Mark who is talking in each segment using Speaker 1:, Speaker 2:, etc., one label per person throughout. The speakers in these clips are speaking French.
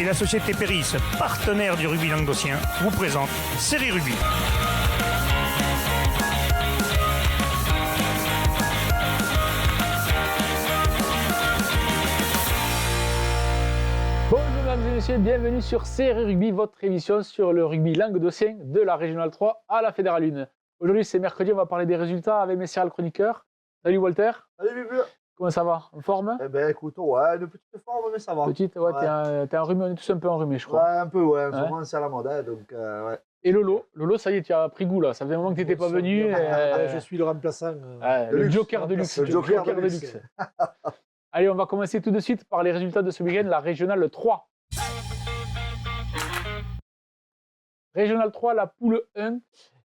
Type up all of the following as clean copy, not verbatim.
Speaker 1: et la société Péris, partenaire du rugby languedocien, vous présente Série Rugby.
Speaker 2: Bonjour mesdames et messieurs, bienvenue sur Série Rugby, votre émission sur le rugby languedocien de la Régionale 3 à la Fédérale 1. Aujourd'hui c'est mercredi, on va parler des résultats avec mes chers chroniqueurs. Salut Walter.
Speaker 3: Salut Bibu.
Speaker 2: Comment ça va? En forme?
Speaker 3: Eh ben écoute, ouais, une petite forme, mais ça va.
Speaker 2: Petite, ouais,
Speaker 3: ouais.
Speaker 2: t'es enrhumé, on est tous un peu enrhumés je crois.
Speaker 3: Ouais, un peu, ouais, en ce
Speaker 2: Ouais.
Speaker 3: moment c'est à la mode, hein, donc ouais.
Speaker 2: Et Lolo, ça y est, tu as pris goût là, ça fait un moment que tu n'étais pas venu.
Speaker 4: Je suis le remplaçant.
Speaker 2: Le
Speaker 3: luxe.
Speaker 2: joker de luxe.
Speaker 3: Le joker de luxe.
Speaker 2: Allez, on va commencer tout de suite par les résultats de ce week-end, la Régionale 3. Régionale 3, la poule 1,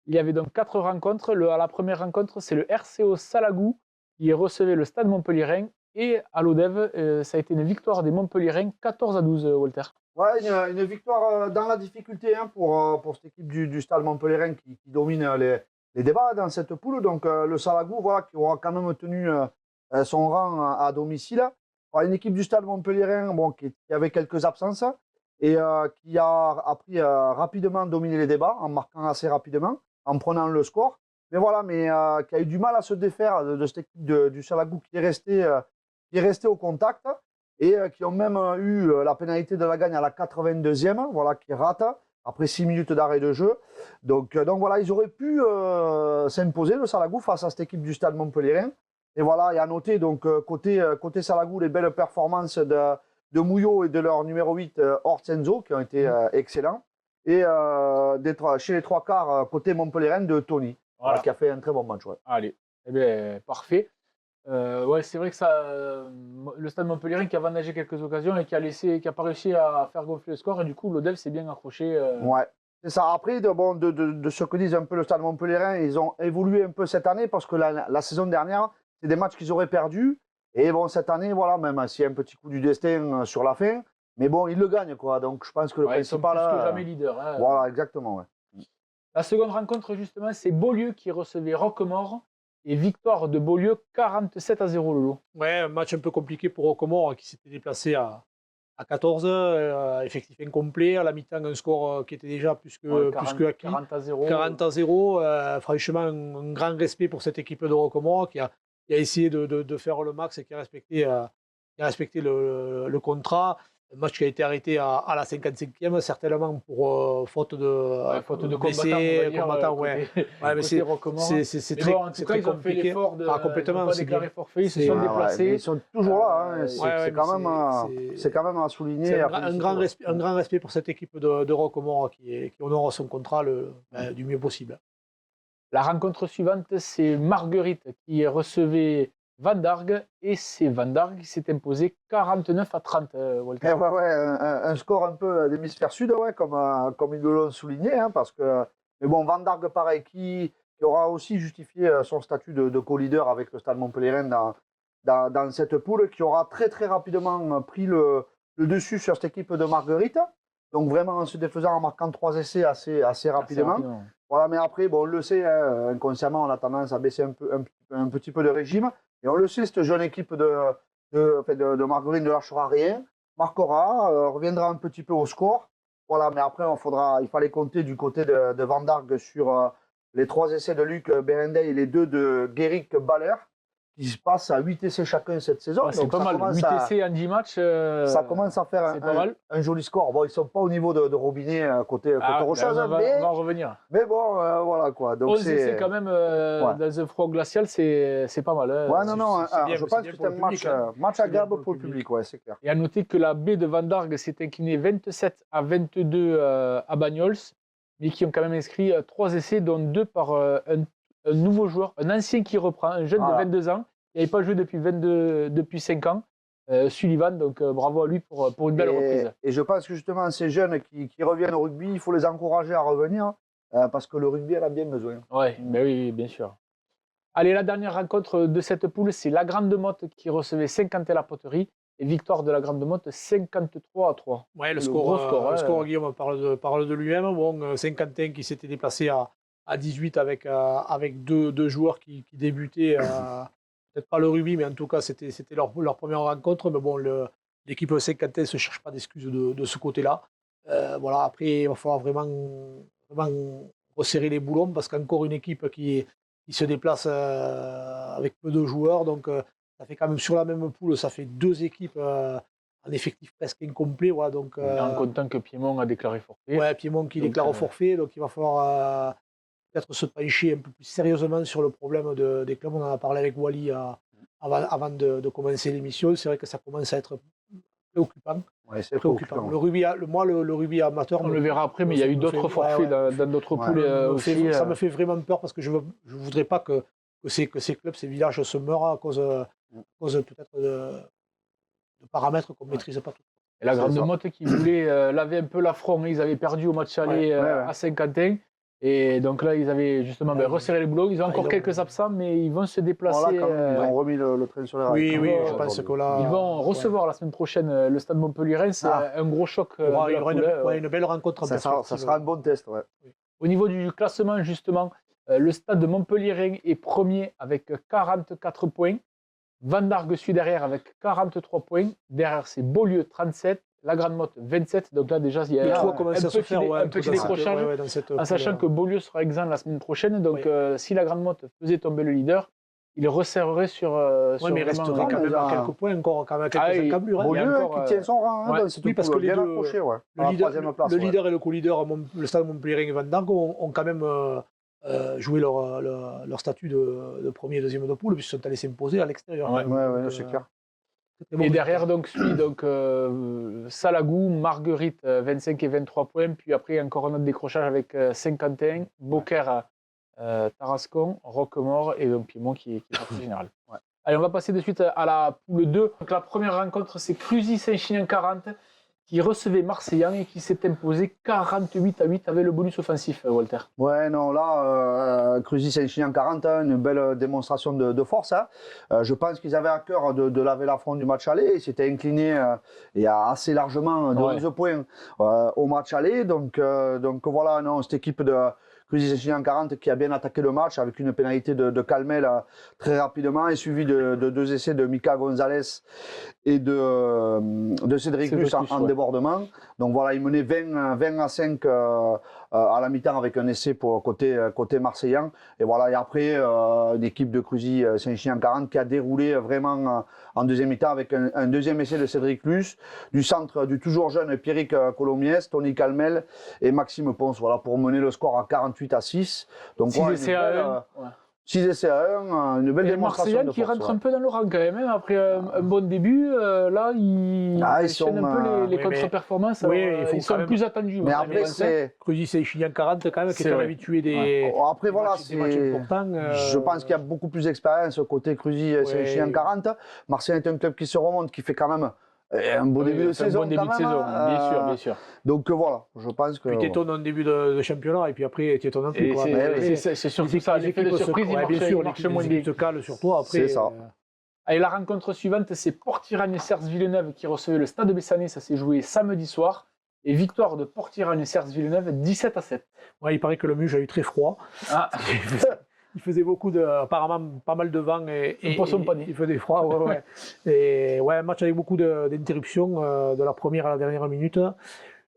Speaker 2: il y avait donc 4 rencontres. La première rencontre, c'est le RCO Salagou qui recevait le Stade Montpellierin. Et à l'Odève, ça a été une victoire des Montpellierins, 14-12, Walter.
Speaker 3: Ouais, une victoire dans la difficulté hein, pour cette équipe du Stade Montpellierin qui domine les débats dans cette poule. Donc le Salagou, voilà, qui aura quand même tenu son rang à domicile. Alors, une équipe du Stade Montpellierin bon, qui avait quelques absences et qui a appris rapidement dominer les débats en marquant assez rapidement, en prenant le score. Mais voilà, qui a eu du mal à se défaire de cette équipe du Salagou qui est restée au contact et qui ont même eu la pénalité de la gagne à la 82e, voilà, qui rate après 6 minutes d'arrêt de jeu. Donc voilà, ils auraient pu s'imposer le Salagou face à cette équipe du Stade Montpellierin. Et voilà, et à noter donc côté Salagou les belles performances de Mouillot et de leur numéro 8 Orsenzo qui ont été excellents. Et chez les trois quarts côté Montpellierin de Tony, voilà, qui a fait un très bon match. Ouais.
Speaker 2: Allez, eh bien, parfait. Ouais, c'est vrai que le Stade Montpellierin qui a vandagé quelques occasions et qui a pas réussi à faire gonfler le score et du coup l'Odève s'est bien accroché.
Speaker 3: Ouais, c'est ça. Après, de ce que disent un peu le Stade Montpellierin, ils ont évolué un peu cette année parce que la saison dernière, c'est des matchs qu'ils auraient perdus. Et bon, cette année, voilà, même s'il y a un petit coup du destin sur la fin, mais bon, ils le gagnent quoi. Donc je pense que le principal.
Speaker 2: Ils sont plus que jamais leaders. Hein.
Speaker 3: Voilà, exactement. Ouais.
Speaker 2: La seconde rencontre, justement, c'est Beaulieu qui recevait Roquemort. Et victoire de Beaulieu, 47-0, Lolo.
Speaker 4: Ouais, un match un peu compliqué pour Roquemort qui s'était déplacé à 14, effectif incomplet, à la mi-temps un score qui était déjà plus que acquis.
Speaker 2: 40-0.
Speaker 4: 40-0, franchement un grand respect pour cette équipe de Roquemort qui a essayé de faire le max et qui a respecté le contrat. Un match qui a été arrêté à la 55e, certainement pour faute de combattants. Ouais, mais c'est très compliqué.
Speaker 2: Complètement, pas déclaré forfait, ils se sont déplacés.
Speaker 3: Ils sont toujours là. Hein. C'est quand même à souligner.
Speaker 4: C'est un grand respect pour cette équipe de Roquemort qui honore son contrat du mieux possible.
Speaker 2: La rencontre suivante, c'est Marguerite qui recevait Vandargue et c'est Vandargue qui s'est imposé 49-30, Walter.
Speaker 3: Ouais, un score un peu d'hémisphère sud, ouais, comme ils l'ont souligné, hein, parce que mais bon, Vandargue pareil qui aura aussi justifié son statut de co-leader avec le Stade Montpellierin dans cette poule, qui aura très très rapidement pris le dessus sur cette équipe de Marguerite. Donc vraiment en se défaisant en marquant 3 essais assez rapidement. Voilà, mais après, bon, on le sait, hein, inconsciemment, on a tendance à baisser un petit peu de régime. Et on le sait, cette jeune équipe de Marguerite ne lâchera rien, marquera, reviendra un petit peu au score. Voilà, mais après, il fallait compter du côté de Vandargue sur les 3 essais de Luc Berendey et les 2 de Guéric Baller, qui se passent à 8 essais chacun cette saison.
Speaker 2: Ouais, c'est pas mal, 8 essais en 10 matchs.
Speaker 3: Ça commence à faire un joli score. Bon, ils ne sont pas au niveau de Robinet côté Rocheuse,
Speaker 2: on va en revenir.
Speaker 3: Mais bon, voilà quoi. Donc
Speaker 2: 11 essais quand même dans un froid glacial, c'est pas mal. Hein.
Speaker 3: Ouais, non, je pense que c'est un match agréable pour le public, ouais, c'est clair.
Speaker 2: Et à noter que la baie de Vandargue s'est inclinée 27-22 à Bagnols, mais qui ont quand même inscrit 3 essais, dont 2 par un nouveau joueur, un ancien qui reprend, un jeune de 22 ans. Il n'avait pas joué depuis 5 ans, Sullivan, donc bravo à lui pour une belle reprise.
Speaker 3: Et je pense que justement, ces jeunes qui reviennent au rugby, il faut les encourager à revenir, parce que le rugby en a bien besoin.
Speaker 2: Ouais, ben oui, bien sûr. Allez, la dernière rencontre de cette poule, c'est la Grande Motte qui recevait Saint-Quentin-la-Poterie, et victoire de la Grande Motte 53-3.
Speaker 4: Ouais, le score, Guillaume parle de lui-même. Bon, Saint-Quentin qui s'était déplacé à 18 avec deux joueurs qui débutaient, peut-être pas le rugby, mais en tout cas c'était leur première rencontre. Mais bon, l'équipe de Saint-Quentin ne se cherche pas d'excuses de ce côté-là. Voilà, après, il va falloir vraiment resserrer les boulons parce qu'encore une équipe qui se déplace avec peu de joueurs. Donc, ça fait quand même sur la même poule, ça fait 2 équipes en effectif presque incomplet. Voilà, donc,
Speaker 2: en comptant que Piémont a déclaré forfait.
Speaker 4: Ouais, Piémont qui déclare au forfait. Donc, il va falloir peut-être se pencher un peu plus sérieusement sur le problème des clubs. On en a parlé avec Wally avant de commencer l'émission. C'est vrai que ça commence à être préoccupant.
Speaker 3: Ouais, c'est
Speaker 4: préoccupant. Le rugby amateur.
Speaker 2: On le verra après, mais il y a eu d'autres forfaits dans d'autres poules aussi.
Speaker 4: Ça me fait vraiment peur parce que je ne voudrais pas que ces clubs, ces villages se meurent à cause peut-être de paramètres qu'on ne maîtrise pas tous.
Speaker 2: Et la Grande Motte qui voulait laver un peu l'affront, ils avaient perdu au match aller à Saint-Quentin. Et donc là, ils avaient justement resserré les boulots. Ils ont encore quelques absents, mais ils vont se déplacer.
Speaker 3: Voilà, ils ont remis le train sur les rails.
Speaker 4: Oui, je pense que là.
Speaker 2: Ils vont recevoir la semaine prochaine le Stade Montpellier. C'est un gros choc.
Speaker 4: Il y aura une belle rencontre.
Speaker 3: Ça sera un bon test. Ouais.
Speaker 2: Au niveau du classement, justement, le Stade de Montpellier est premier avec 44 points. Vendargue suit derrière avec 43 points. Derrière, c'est Beaulieu 37. La Grande Motte 27, donc là déjà il y a un petit décrochage, en sachant que Beaulieu sera exempt la semaine prochaine, donc si la Grande Motte faisait tomber le leader, il resserrerait sur.
Speaker 4: Oui, mais il resterait quand même à quelques points, encore quand même quelques encablures.
Speaker 3: Beaulieu qui tient son rang,
Speaker 4: oui, parce que le leader et le co-leader, le Stade Montpellier et Vendargue ont quand même joué leur statut de premier et deuxième de poule, puisqu'ils sont allés s'imposer à l'extérieur.
Speaker 3: Oui, c'est clair.
Speaker 2: Et derrière, donc, suit Salagou, Marguerite, 25 et 23 points. Puis après, encore un autre décrochage avec Saint-Quentin, Beaucaire, Tarascon, Roquemort et donc Piémont qui est partie générale. Allez, on va passer de suite à la poule 2. Donc, la première rencontre, c'est Clusy-Saint-Chinian 40 qui recevait Marseillan et qui s'est imposé 48-8 avec le bonus offensif, Walter.
Speaker 3: Ouais, non, là, Clusy-Saint-Chinian 40, une belle démonstration de force. Je pense qu'ils avaient à cœur de laver l'affront du match aller. Ils s'étaient inclinés et assez largement de 11 points au match aller. Donc voilà, non, cette équipe de Clusy-Saint-Chinian 40 qui a bien attaqué le match avec une pénalité de Calmel très rapidement et suivi de 2 essais de Mika Gonzalez et de Cédric Luce en débordement. Donc voilà, il menait 20-5 à la mi-temps avec un essai pour côté marseillan. Et voilà, et après, l'équipe de Clusy-Saint-Chinian 40 qui a déroulé vraiment en deuxième mi-temps avec un deuxième essai de Cédric Luce, du centre du toujours jeune Pierrick Colomiès, Tony Calmel et Maxime Ponce, voilà, pour mener le score à 48-6. Donc
Speaker 2: 6 essais à
Speaker 3: 6 essais à 1, une belle démonstration
Speaker 2: Marseillan
Speaker 3: de
Speaker 2: qui
Speaker 3: force,
Speaker 2: rentre un peu dans le rang quand même, hein. Après un bon début, là ils enchaînent un peu les contre-performances, ils sont plus attendus.
Speaker 3: Mais après c'est
Speaker 4: Clusy-Saint-Chinian 40 quand même qui est habitué des
Speaker 3: après voilà,
Speaker 4: matchs importants.
Speaker 3: Je pense qu'il y a beaucoup plus d'expérience côté Clusy-Saint-Chinian 40. Marseille est un club qui se remonte, qui fait quand même un beau début de saison.
Speaker 2: Bien sûr.
Speaker 3: Donc voilà, je pense que.
Speaker 4: Puis t'étonnes en début de championnat et puis après t'étonnes un peu.
Speaker 2: C'est surtout ça, l'effet de surprise, il marche moins bien.
Speaker 4: Les équipes se calent sur toi après.
Speaker 3: C'est ça.
Speaker 2: Allez, la rencontre suivante, c'est Port-Iragne-Cers Villeneuve qui recevait le Stade Bessanay. Ça s'est joué samedi soir. Et victoire de Port-Iragne-Cers Villeneuve 17-7.
Speaker 4: Ouais, il paraît que le Muge a eu très froid. Il faisait apparemment pas mal de vent et il faisait froid. Et un match avec beaucoup d'interruptions de la première à la dernière minute.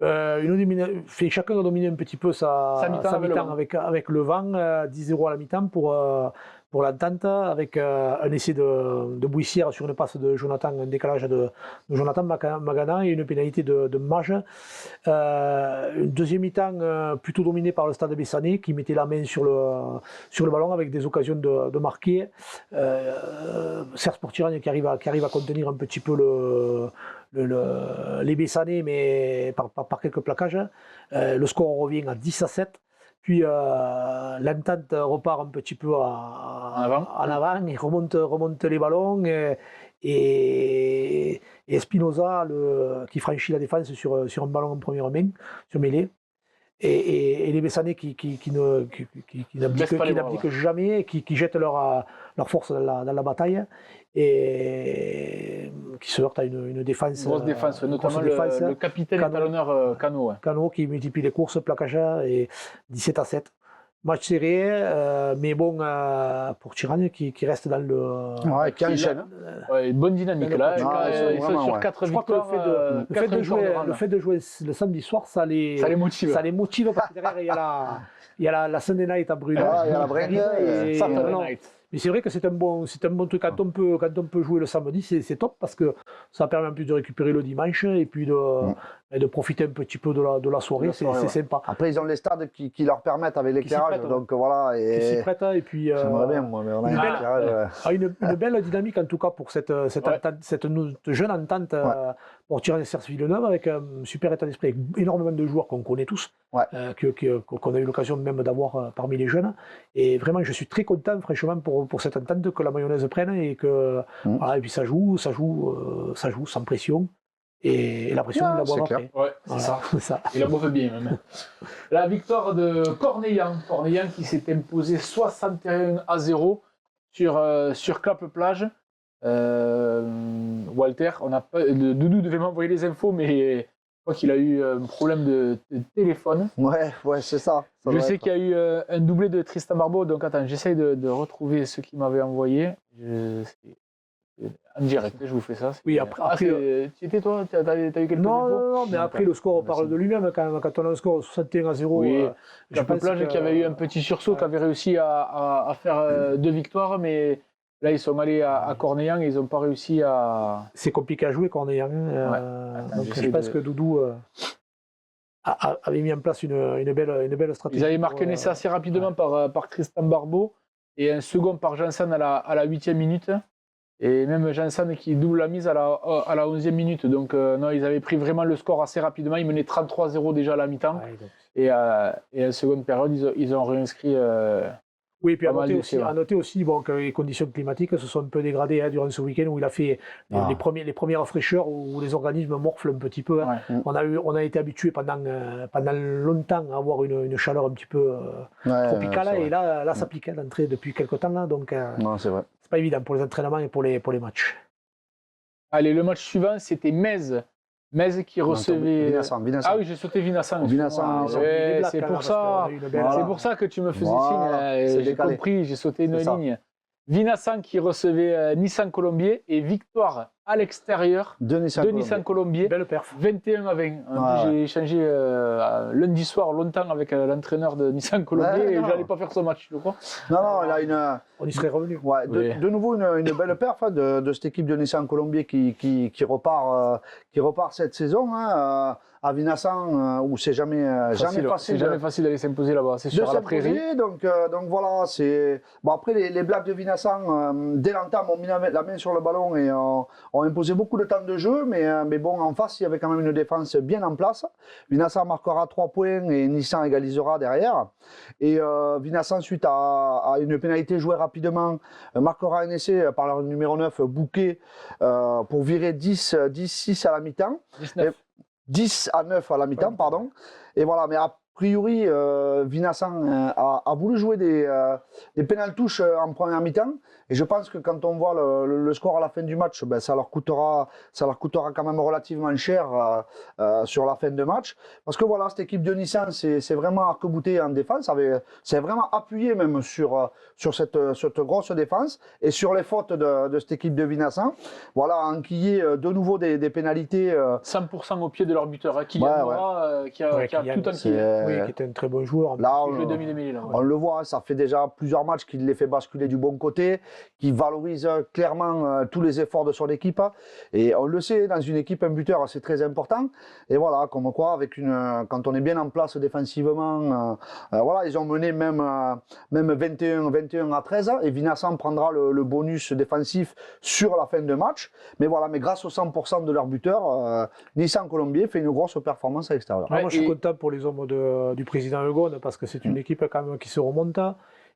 Speaker 4: Chacun a dominé un petit peu sa mi-temps avec le vent, 10-0 à la mi-temps pour l'entente, avec un essai de Bouissière sur une passe de Jonathan, un décalage de Jonathan Magana et une pénalité de Mage. Une deuxième mi-temps plutôt dominée par le Stade Bessanay qui mettait la main sur le ballon avec des occasions de marquer. Serge Port-Iragne qui arrive à contenir un petit peu les Bessanay, mais par quelques plaquages. Le score revient à 10-7. Puis l'entente repart un petit peu en avant, il remonte les ballons et Espinoza qui franchit la défense sur un ballon en première main, sur mêlée. Et les Bessanais qui n'abdiquent jamais, qui jettent leur force dans la bataille et qui se heurtent à une défense.
Speaker 2: Grosse défense, notamment le capitaine étalonneur Cano.
Speaker 4: Cano qui multiplie les courses, plaquages et 17-7. Match serré, mais bon, pour Tirane qui reste dans le.
Speaker 3: Ouais, qui enchaîne.
Speaker 2: Ouais, bonne dynamique là.
Speaker 3: Ouais,
Speaker 2: Ils sont
Speaker 3: vraiment,
Speaker 2: sur
Speaker 3: ouais.
Speaker 2: 4
Speaker 4: Je crois que
Speaker 2: victoires.
Speaker 4: le fait de jouer le samedi soir, ça les motive parce que derrière, il y a la Sunday Night à Brûle.
Speaker 3: Ah, il y a la Brenne,
Speaker 4: Et-
Speaker 2: Saturday
Speaker 4: non,
Speaker 2: night.
Speaker 4: Mais c'est vrai que c'est un bon truc. Quand on peut jouer le samedi, c'est top parce que ça permet en plus de récupérer le dimanche et puis de profiter un petit peu de la soirée. C'est
Speaker 3: ouais.
Speaker 4: sympa.
Speaker 3: Après, ils ont les stades qui leur permettent avec l'éclairage.
Speaker 4: prêtent,
Speaker 3: Donc voilà.
Speaker 4: Qui s'y
Speaker 3: Et
Speaker 4: prête, et puis
Speaker 3: j'aimerais bien, moi, mais on a
Speaker 4: une
Speaker 3: un
Speaker 4: belle-
Speaker 3: éclairage.
Speaker 4: une belle dynamique en tout cas pour cette jeune entente pour Tirane Serre Villeneuve avec un super état d'esprit, avec énormément de joueurs qu'on connaît tous,
Speaker 3: Ouais.
Speaker 4: qu'on a eu l'occasion même d'avoir parmi les jeunes. Et vraiment, je suis très content, franchement, pour cette entente que la mayonnaise prenne et que voilà, et puis ça joue sans pression. Et la pression,
Speaker 3: Ouais,
Speaker 4: il la
Speaker 3: c'est
Speaker 4: boit
Speaker 3: clair.
Speaker 4: après.
Speaker 2: Ouais, c'est
Speaker 4: Voilà,
Speaker 2: ça.
Speaker 4: ça.
Speaker 2: Il la boive bien même. La victoire de Cornellan. Cornellan qui s'est imposé 61-0 sur Clappe-Plage. Walter, Doudou devait m'envoyer les infos, mais je crois qu'il a eu un problème de téléphone.
Speaker 3: Ouais, c'est ça. Ça
Speaker 2: Je
Speaker 3: doit
Speaker 2: sais
Speaker 3: être.
Speaker 2: qu'il y a eu un doublé de Tristan Barbeau, donc attends, j'essaye de retrouver ce qu'il m'avait envoyé. En direct, je vous fais ça.
Speaker 4: Oui, après,
Speaker 2: tu étais toi? T'as eu quelques infos?
Speaker 4: Non, mais après le score parle de lui-même. Quand on a un score de 61-0,
Speaker 2: Oui.
Speaker 4: je pense
Speaker 2: Plage qui avait eu un petit sursaut, qui avait réussi à faire 2 victoires, mais là ils sont allés à Cornellan et ils n'ont pas réussi à.
Speaker 4: c'est compliqué à jouer Cornellan.
Speaker 2: Attends,
Speaker 4: Donc
Speaker 2: j'essaie
Speaker 4: je pense
Speaker 2: de-
Speaker 4: que Doudou avait mis en place une belle stratégie.
Speaker 2: Ils avaient marqué un essai assez rapidement par Tristan Barbeau et un second par Janssen à la 8e minute. Et même Janssen qui double la mise à la 11e minute. Donc non, ils avaient pris vraiment le score assez rapidement. Ils menaient 33-0 déjà à la mi-temps.
Speaker 4: Ouais, donc.
Speaker 2: Et en seconde période, ils ont réinscrit.
Speaker 4: Oui, puis
Speaker 2: Pas mal d'essais, ouais.
Speaker 4: à noter aussi bon, que les conditions climatiques se sont un peu dégradées durant ce week-end où il a fait les premières fraîcheurs où les organismes morflent un petit peu.
Speaker 2: Ouais.
Speaker 4: On a été habitué pendant longtemps à avoir une chaleur un petit peu tropicale
Speaker 3: c'est
Speaker 4: et là ça piquait d'entrée depuis quelques temps. Là, donc
Speaker 3: Non, c'est vrai.
Speaker 4: c'est pas évident pour les entraînements et pour les matchs.
Speaker 2: Allez, le match suivant, c'était Metz. Metz qui recevait.
Speaker 3: Vincent.
Speaker 2: Ah oui, j'ai sauté Vinassan.
Speaker 3: Vincent,
Speaker 2: excuse-moi. Ouais, c'est pour ça. C'est pour ça que tu me faisais
Speaker 3: Voilà, c'est
Speaker 2: signe. J'ai
Speaker 3: décalé.
Speaker 2: compris, j'ai sauté une
Speaker 3: C'est ça.
Speaker 2: ligne. Vinassan qui recevait Nissan Colombier et victoire à l'extérieur
Speaker 3: De Nissan
Speaker 2: de Nissan Colombier.
Speaker 4: Belle perf.
Speaker 2: 21-20. J'ai échangé lundi soir longtemps avec l'entraîneur de Nissan Colombier
Speaker 3: Ouais,
Speaker 2: et
Speaker 3: non.
Speaker 2: j'allais pas faire ce match, je crois.
Speaker 3: Non, il a une.
Speaker 4: On y serait revenu.
Speaker 3: Ouais,
Speaker 2: Oui.
Speaker 3: de nouveau une belle perf de cette équipe de Nissan Colombier qui repart cette saison à Vinassan où c'est jamais
Speaker 2: C'est
Speaker 3: facile.
Speaker 2: jamais facile d'aller s'imposer là-bas, c'est sûr, à la prairie.
Speaker 3: Donc voilà, c'est bon. Après les Blacks de Vinassan dès l'entame ont mis la main sur le ballon et ont imposé beaucoup de temps de jeu, mais bon, en face il y avait quand même une défense bien en place. Vinassan marquera 3 points et Nissan égalisera derrière. Et Vinassan, suite à une pénalité jouée rapidement, marquera un essai par leur numéro 9 Bouquet pour virer 10-6 à la mi-temps.
Speaker 2: 19.
Speaker 3: 10 à 9 à la mi-temps, pardon. Et voilà, mais a priori, Vinassan a voulu jouer des pénal-touches en première mi-temps. Et je pense que quand on voit le score à la fin du match, ben, ça leur coûtera quand même relativement cher sur la fin de match. Parce que voilà, cette équipe de Nissan, c'est vraiment arc-bouté en défense. C'est vraiment appuyé même sur cette grosse défense et sur les fautes de cette équipe de Vinassan. Voilà, enquiller de nouveau des pénalités.
Speaker 2: 100% au pied de leur buteur, Kylian Mora, qui a
Speaker 4: Kylian,
Speaker 2: tout enquillé.
Speaker 4: Oui, qui était un très bon joueur.
Speaker 3: Là,
Speaker 2: Il joue demi-mêlée, là.
Speaker 3: on le voit, hein, ça fait déjà plusieurs matchs qu'il les fait basculer du bon côté, qui valorise clairement tous les efforts de son équipe. Et on le sait, dans une équipe, un buteur, c'est très important. Et voilà, comme quoi, quand on est bien en place défensivement, voilà, ils ont mené même 21 à 13. Et Vinassan prendra le bonus défensif sur la fin de match. Mais voilà, mais grâce aux 100% de leur buteur, Nissan Colombier fait une grosse performance à l'extérieur.
Speaker 4: Moi, je suis content pour les hommes du président Egon parce que c'est une équipe quand même qui se remonte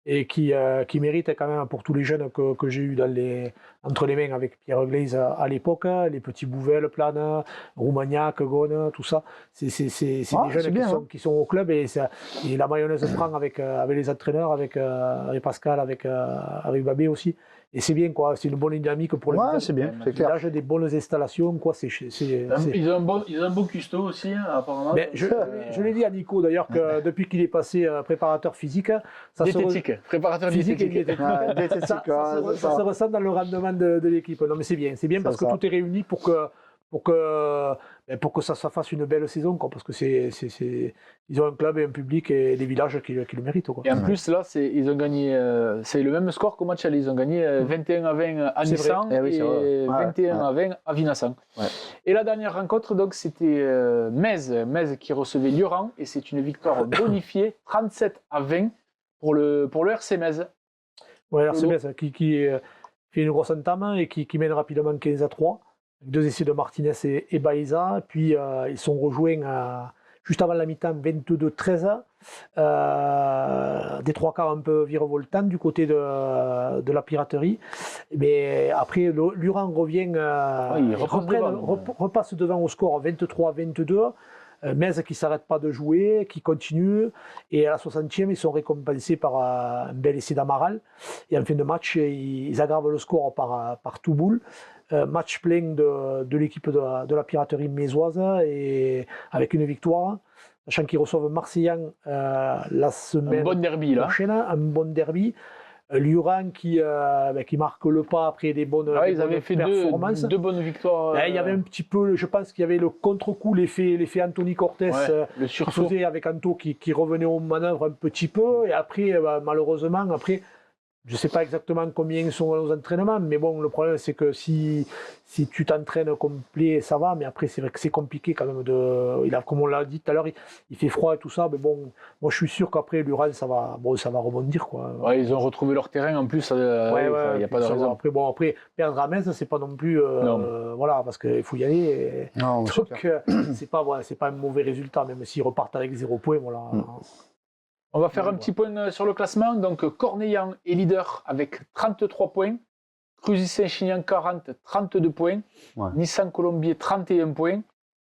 Speaker 4: et qui mérite quand même pour tous les jeunes que j'ai eu entre les mains avec Pierre Glaise à l'époque, les petits Bouvel, Plane, Roumagnac, Ghosn, tout ça. C'est des jeunes qui sont au club et la mayonnaise prend avec les entraîneurs, avec Pascal, avec Babé aussi. Et c'est bien, quoi. C'est une bonne dynamique pour le
Speaker 3: Ouais, c'est bien, c'est clair.
Speaker 4: village, des bonnes installations, quoi.
Speaker 2: Ils ont un bon cuistot aussi, hein, apparemment.
Speaker 4: Mais je l'ai dit à Nico d'ailleurs que depuis qu'il est passé préparateur physique,
Speaker 2: Diététique, préparateur
Speaker 4: physique et
Speaker 2: diététique.
Speaker 4: diététique.
Speaker 3: Diététique,
Speaker 4: Ça se ressent dans le rendement de l'équipe. Non, mais c'est bien parce que tout est réuni pour que ça fasse une belle saison, quoi, parce que ils ont un club et un public et des villages qui le méritent, quoi.
Speaker 2: Et en plus, là, ils ont gagné, c'est le même score qu'au match aller. Ils ont gagné 21-20 à Nissan et 21-20 à Vinassan.
Speaker 3: Ouais.
Speaker 2: Et la dernière rencontre, donc, c'était Metz qui recevait Lioran, et c'est une victoire bonifiée 37-20 pour le RC Metz.
Speaker 4: Ouais, RC Metz qui fait une grosse entame et qui mène rapidement 15-3. Deux essais de Martinez et Baeza, puis ils sont rejoints juste avant la mi-temps 22-13, des trois quarts un peu virevoltants du côté de la piraterie. Mais après, Lioran revient, repasse devant au score 23-22. Metz qui ne s'arrête pas de jouer, qui continue, et à la 60e, ils sont récompensés par un bel essai d'Amaral. Et en fin de match, ils aggravent le score par Touboul. Match plein de l'équipe de la piraterie mésoise, et avec une victoire, sachant qu'ils reçoivent Marseillan la semaine prochaine, un bon derby. Lioran qui marque le pas après des bonnes
Speaker 2: ils avaient fait
Speaker 4: performances.
Speaker 2: Deux bonnes victoires.
Speaker 4: Il y avait un petit peu, je pense qu'il y avait le contre-coup, l'effet Anthony Cortés,
Speaker 2: le sursaut
Speaker 4: faisait avec Anto qui revenait aux manœuvres un petit peu, et après, malheureusement, je ne sais pas exactement combien ils sont aux entraînements, mais bon, le problème c'est que si tu t'entraînes complet, ça va, mais après c'est vrai que c'est compliqué quand même. Comme on l'a dit tout à l'heure, il fait froid et tout ça, mais bon, moi je suis sûr qu'après Lioran ça va rebondir, quoi.
Speaker 2: Ouais, ils ont retrouvé leur terrain en plus, il n'y a pas de raison.
Speaker 4: Après perdre à Metz, c'est pas non plus, voilà, parce qu'il faut y aller.
Speaker 3: Non,
Speaker 4: donc c'est pas un mauvais résultat, même s'ils repartent avec 0 points, voilà.
Speaker 2: On va faire un petit point sur le classement. Donc, Cornillan est leader avec 33 points. Cruzy Saint-Chinian 40, 32 points.
Speaker 3: Ouais.
Speaker 2: Nissan Colombier 31 points.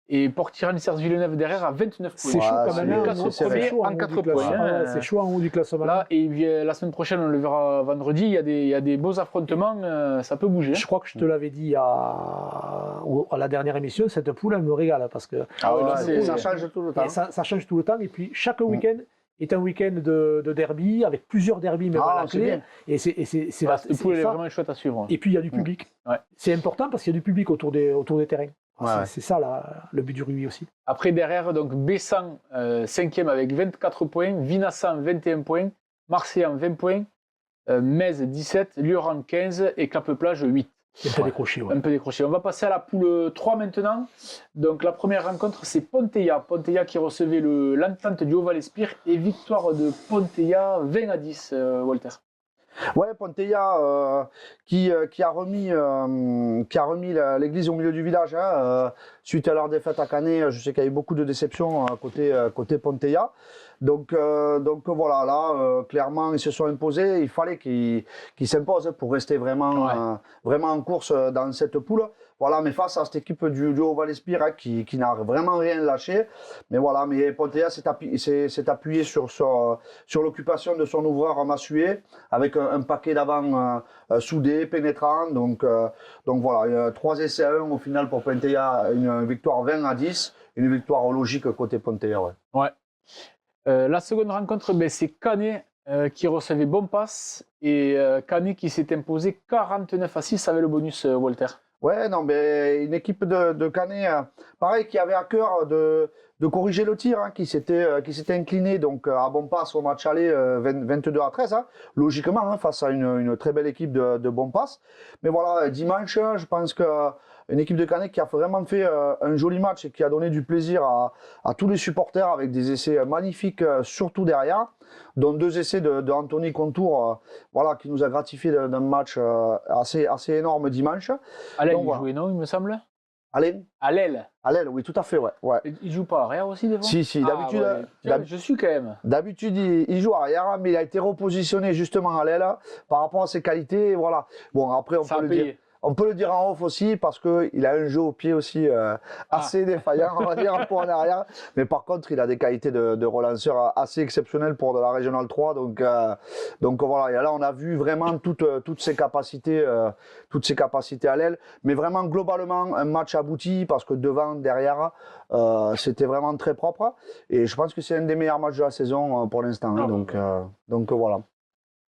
Speaker 2: Et Portiran-Nicerce Villeneuve derrière à 29 points.
Speaker 4: C'est chaud quand même.
Speaker 2: C'est chaud en 4 points.
Speaker 4: C'est chaud en haut du classement.
Speaker 2: Là, et la semaine prochaine, on le verra vendredi, il y a des beaux affrontements. Ça peut bouger.
Speaker 4: Je crois que je te l'avais dit à la dernière émission, cette poule, elle me régale. Parce que
Speaker 3: ça change tout le temps.
Speaker 4: Ça change tout le temps. Et puis, chaque week-end est un week-end de derby, avec plusieurs derbys même à la clé. Et
Speaker 2: cette poule est vraiment chouette à suivre.
Speaker 4: Et puis il y a du public.
Speaker 2: Ouais.
Speaker 4: C'est important parce qu'il y a du public autour des terrains.
Speaker 3: Ouais.
Speaker 4: C'est ça le but du rugby aussi.
Speaker 2: Après, derrière, donc Bessan 5e avec 24 points, Vinassan 21 points, Marseillan 20 points, Metz 17, Lioran 15 et Clappe-Plage 8.
Speaker 4: Un peu décroché. Ouais.
Speaker 2: Un peu décroché. On va passer à la poule 3 maintenant. Donc la première rencontre, c'est Ponteilla. Ponteilla qui recevait l'entente du Haut-Val-Espire, et victoire de Ponteilla 20-10, Walter.
Speaker 3: Ouais, Ponteilla qui a remis l'église au milieu du village, suite à leur défaite à Canet. Je sais qu'il y a eu beaucoup de déceptions côté Ponteilla. Donc voilà, là, clairement, ils se sont imposés. Il fallait qu'ils s'imposent pour rester vraiment en course dans cette poule. Voilà, mais face à cette équipe du Haut-Val-Espire qui n'a vraiment rien lâché. Mais voilà, mais Ponteilla s'est appuyé sur l'occupation de son ouvreur Massuet, avec un paquet d'avant soudé, pénétrant. Donc voilà, 3 essais à 1 au final pour Ponteilla, une victoire 20-10, une victoire logique côté Ponteilla. Ouais.
Speaker 2: La seconde rencontre, c'est Canet qui recevait Bompas, et Canet qui s'est imposé 49-6 avec le bonus, Walter.
Speaker 3: Ouais, non, mais une équipe de Canet, pareil, qui avait à cœur de corriger le tir, qui s'était incliné donc à Bompas au match aller 22-13, logiquement, face à une très belle équipe de Bompas. Mais voilà, dimanche, je pense que une équipe de Canet qui a vraiment fait un joli match et qui a donné du plaisir à tous les supporters avec des essais magnifiques, surtout derrière, dont 2 essais de Anthony Contour, qui nous a gratifié d'un match assez énorme dimanche.
Speaker 2: Alain, il jouait, non, il me semble.
Speaker 3: Alain
Speaker 2: À l'aile.
Speaker 3: À l'aile, oui, tout à fait, ouais.
Speaker 2: Il joue pas arrière aussi devant?
Speaker 3: Si, d'habitude.
Speaker 2: Je suis quand même.
Speaker 3: D'habitude, il joue arrière, mais il a été repositionné justement à l'aile par rapport à ses qualités. Voilà. Bon, après, on peut le dire en off aussi parce qu'il a un jeu au pied aussi assez défaillant, on va dire, un peu en arrière. Mais par contre, il a des qualités de relanceur assez exceptionnelles pour de la Régionale 3. Donc voilà, et là, on a vu vraiment toutes ses capacités à l'aile. Mais vraiment, globalement, un match abouti parce que devant, derrière, c'était vraiment très propre. Et je pense que c'est un des meilleurs matchs de la saison pour l'instant. Hein, donc voilà.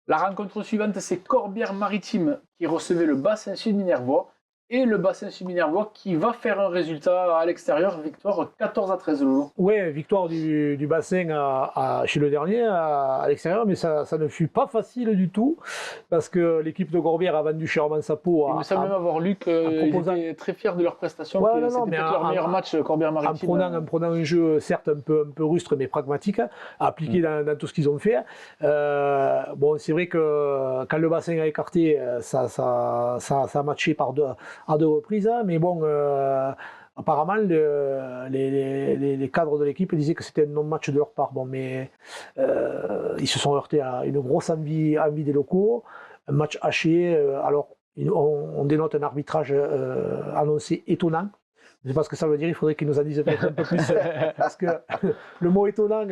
Speaker 2: La rencontre suivante, c'est Corbière-Maritime qui recevait le Bassin Sud Minervois. Et le Bassin Sud Minervois qui va faire un résultat à l'extérieur, victoire 14-13 Lolo.
Speaker 4: Oui, victoire du Bassin chez le dernier à l'extérieur, mais ça ne fut pas facile du tout parce que l'équipe de Corbière a vendu chèrement sa peau.
Speaker 2: Il me semble même avoir lu qu'ils étaient très fiers de leur prestation.
Speaker 4: Ouais,
Speaker 2: c'était peut-être leur meilleur match Corbière-Maritime.
Speaker 4: En prenant un jeu certes un peu rustre mais pragmatique, appliqué dans tout ce qu'ils ont fait. Bon, c'est vrai que quand le Bassin a écarté, ça a matché à deux reprises, mais bon, apparemment les cadres de l'équipe disaient que c'était un non-match de leur part. Bon, mais ils se sont heurtés à une grosse envie des locaux, un match haché. Alors, on dénote un arbitrage annoncé étonnant. Je ne sais pas ce que ça veut dire, il faudrait qu'ils nous en disent peut-être un peu plus. Parce que le mot étonnant,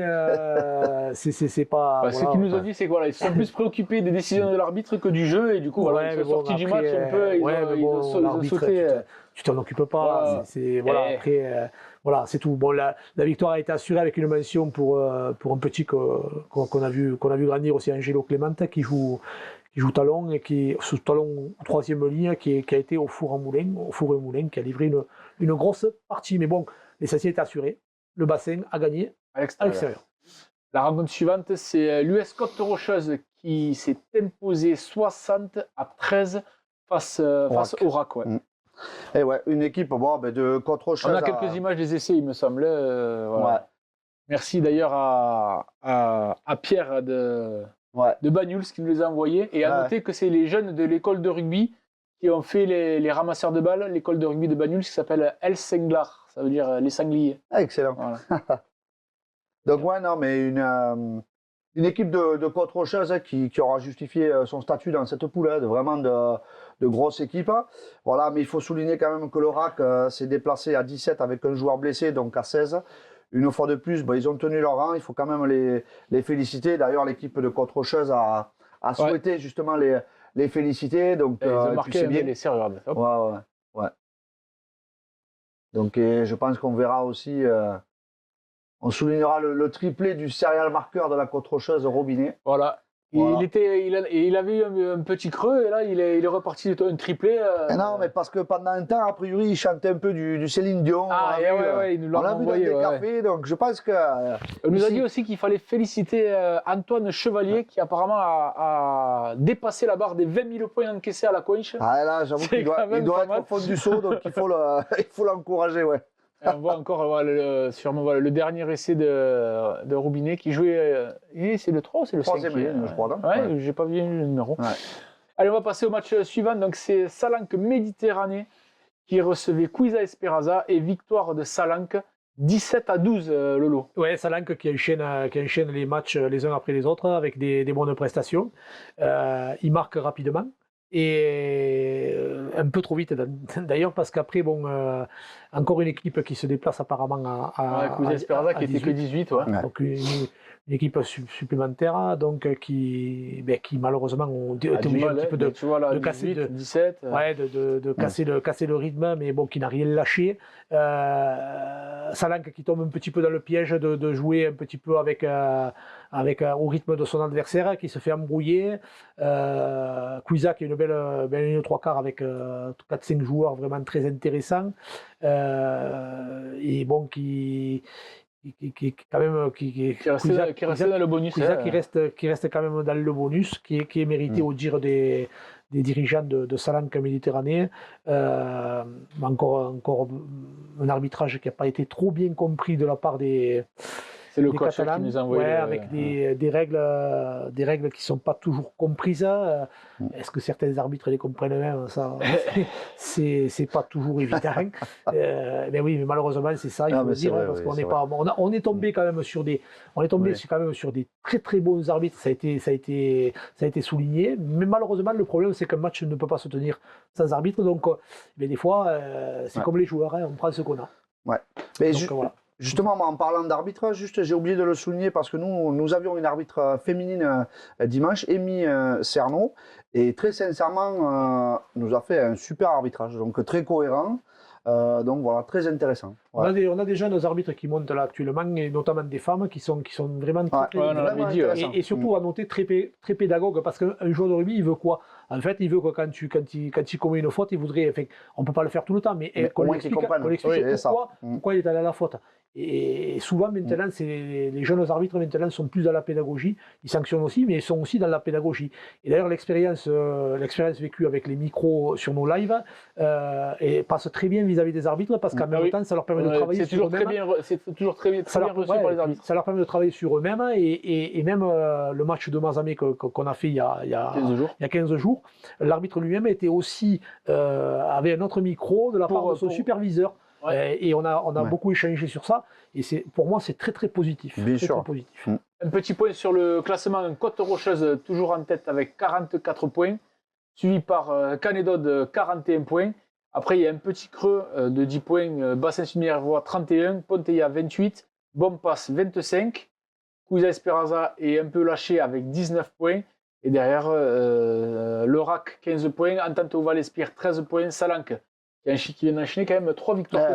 Speaker 4: c'est pas.
Speaker 2: Ce qu'ils nous ont dit, c'est que ils sont plus préoccupés des décisions de l'arbitre que du jeu, et du coup, ils sont sortis du match un peu, ils ont sauté.
Speaker 4: Tu t'en occupes pas. Voilà, c'est tout. Bon, la victoire a été assurée avec une mention pour un petit qu'on a vu grandir aussi, Angelo Clément, qui joue talon et qui sous talon troisième ligne, qui a été au four et moulin, qui a livré une grosse partie. Mais bon, l'essentiel est assuré. Le Bassin a gagné à l'extérieur.
Speaker 2: La rencontre suivante, c'est l'US Côte-Rocheuse qui s'est imposé 60-13 face au RAC. Ouais.
Speaker 3: Et ouais, une équipe de Côte-Rocheuse.
Speaker 2: On a quelques images des essais, il me semble. Voilà. Ouais. Merci d'ailleurs à Pierre de Banyuls qui nous les a envoyés. Et à noter que c'est les jeunes de l'école de rugby qui ont fait les ramasseurs de balles, l'école de rugby de Banyuls qui s'appelle El Senglar, ça veut dire les sangliers.
Speaker 3: Ah, excellent. Voilà. Donc mais une équipe de Côte-Rocheuse qui aura justifié son statut dans cette poule, vraiment de grosse équipe. Voilà, mais il faut souligner quand même que le RAC s'est déplacé à 17 avec un joueur blessé, donc à 16. Une fois de plus, ils ont tenu leur rang, il faut quand même les féliciter. D'ailleurs, l'équipe de Côte-Rocheuse a souhaité justement les féliciter. Donc,
Speaker 2: ils ont marqué bien les serrures.
Speaker 3: Ouais. Donc, je pense qu'on verra aussi, on soulignera le triplé du serial marqueur de la Côte-Rocheuse, Robinet.
Speaker 2: Voilà. Il avait eu un petit creux et là il est reparti un triplé.
Speaker 3: Non, mais parce que pendant un temps, a priori, il chantait un peu du Céline Dion.
Speaker 2: Il nous l'a envoyé.
Speaker 3: On l'a vu dans des cafés, donc je pense que.
Speaker 2: On nous a dit aussi qu'il fallait féliciter Antoine Chevalier qui apparemment a dépassé la barre des 20 000 points encaissés à la Coinche.
Speaker 3: Ah là, j'avoue qu'il doit être au fond du seau, donc il faut l'encourager, ouais.
Speaker 2: On voit encore sûrement le dernier essai de Robinet qui jouait. C'est le 3 ou c'est le 5
Speaker 3: je crois.
Speaker 2: Ouais, j'ai pas vu le numéro. Ouais. Allez, on va passer au match suivant. Donc, c'est Salanque Méditerranée qui recevait Cuisa Esperanza et victoire de Salanque 17-12, Lolo.
Speaker 4: Ouais, Salanque qui enchaîne les matchs les uns après les autres avec des bonnes prestations. Il marque rapidement. Et un peu trop vite d'ailleurs parce qu'après encore une équipe qui se déplace apparemment à
Speaker 2: Cuisa Esperanza qui était que 18
Speaker 4: donc une équipe supplémentaire donc qui malheureusement ont été obligés un petit peu de casser
Speaker 2: 17
Speaker 4: de casser le rythme, mais bon, qui n'a rien lâché. Salanque qui tombe un petit peu dans le piège de jouer un petit peu avec au rythme de son adversaire, qui se fait embrouiller. Cuisa qui a une belle ligne 3/4 avec 4-5 joueurs vraiment très intéressants. Et bon, qui quand même qui
Speaker 2: reste dans le bonus.
Speaker 4: Cuisa qui reste quand même dans le bonus, qui est mérité au dire des dirigeants de Salanque Méditerranée. Encore un arbitrage qui n'a pas été trop bien compris de la part des
Speaker 2: C'est le
Speaker 4: des
Speaker 2: coach
Speaker 4: Catalans,
Speaker 2: qui nous a envoyé.
Speaker 4: avec des règles qui ne sont pas toujours comprises. Est-ce que certains arbitres les comprennent même? Ça, c'est pas toujours évident. Mais oui, mais malheureusement, c'est ça, il faut le dire,
Speaker 3: vrai,
Speaker 4: parce
Speaker 3: oui,
Speaker 4: qu'on
Speaker 3: c'est
Speaker 4: n'est pas. On est tombé quand même sur des. On est tombé quand même sur des très très bons arbitres. Ça a été souligné. Mais malheureusement, le problème, c'est qu'un match ne peut pas se tenir sans arbitre. Donc, mais des fois, c'est comme les joueurs, on prend ce qu'on a.
Speaker 3: Ouais. Mais
Speaker 4: Donc, voilà.
Speaker 3: Justement, en parlant d'arbitre, j'ai oublié de le souligner parce que nous avions une arbitre féminine dimanche, Amy Cerno, et très sincèrement, nous a fait un super arbitrage, donc très cohérent. Donc voilà, très intéressant. Voilà.
Speaker 4: On a déjà nos arbitres qui montent là actuellement, et notamment des femmes qui sont vraiment très,
Speaker 3: vraiment intéressant.
Speaker 4: et surtout à noter très pédagogue, parce qu'un joueur de rugby, il veut quoi? En fait, il veut que quand il commet une faute, il voudrait. Enfin, on ne peut pas le faire tout le temps, mais qu'on lui explique pourquoi il est allé à la faute. Et souvent, maintenant, les jeunes arbitres maintenant sont plus dans la pédagogie. Ils sanctionnent aussi, mais ils sont aussi dans la pédagogie. Et d'ailleurs, l'expérience vécue avec les micros sur nos lives passe très bien vis-à-vis des arbitres, parce qu'en même temps, ça leur permet de travailler sur eux-mêmes.
Speaker 2: C'est toujours très bien reçu par les arbitres.
Speaker 4: Ça leur permet de travailler sur eux-mêmes. Et même le match de Mazamet qu'on a fait il y a 15 jours, l'arbitre lui-même avait un autre micro de la part de son superviseur. Ouais. Et on a beaucoup échangé sur ça, et pour moi c'est très très positif.
Speaker 3: Bien sûr.
Speaker 4: Très positif.
Speaker 2: Un petit point sur le classement, Côte-Rocheuse toujours en tête avec 44 points, suivi par Canédode 41 points. Après il y a un petit creux de 10 points, Bassin-Sud-Minervois 31, Ponteilla 28, Bompas 25, Cousa Esperanza est un peu lâché avec 19 points, et derrière l'Orac 15 points, Entente Val-Espire 13 points, Salanque qui vient d'enchaîner quand même 3 victoires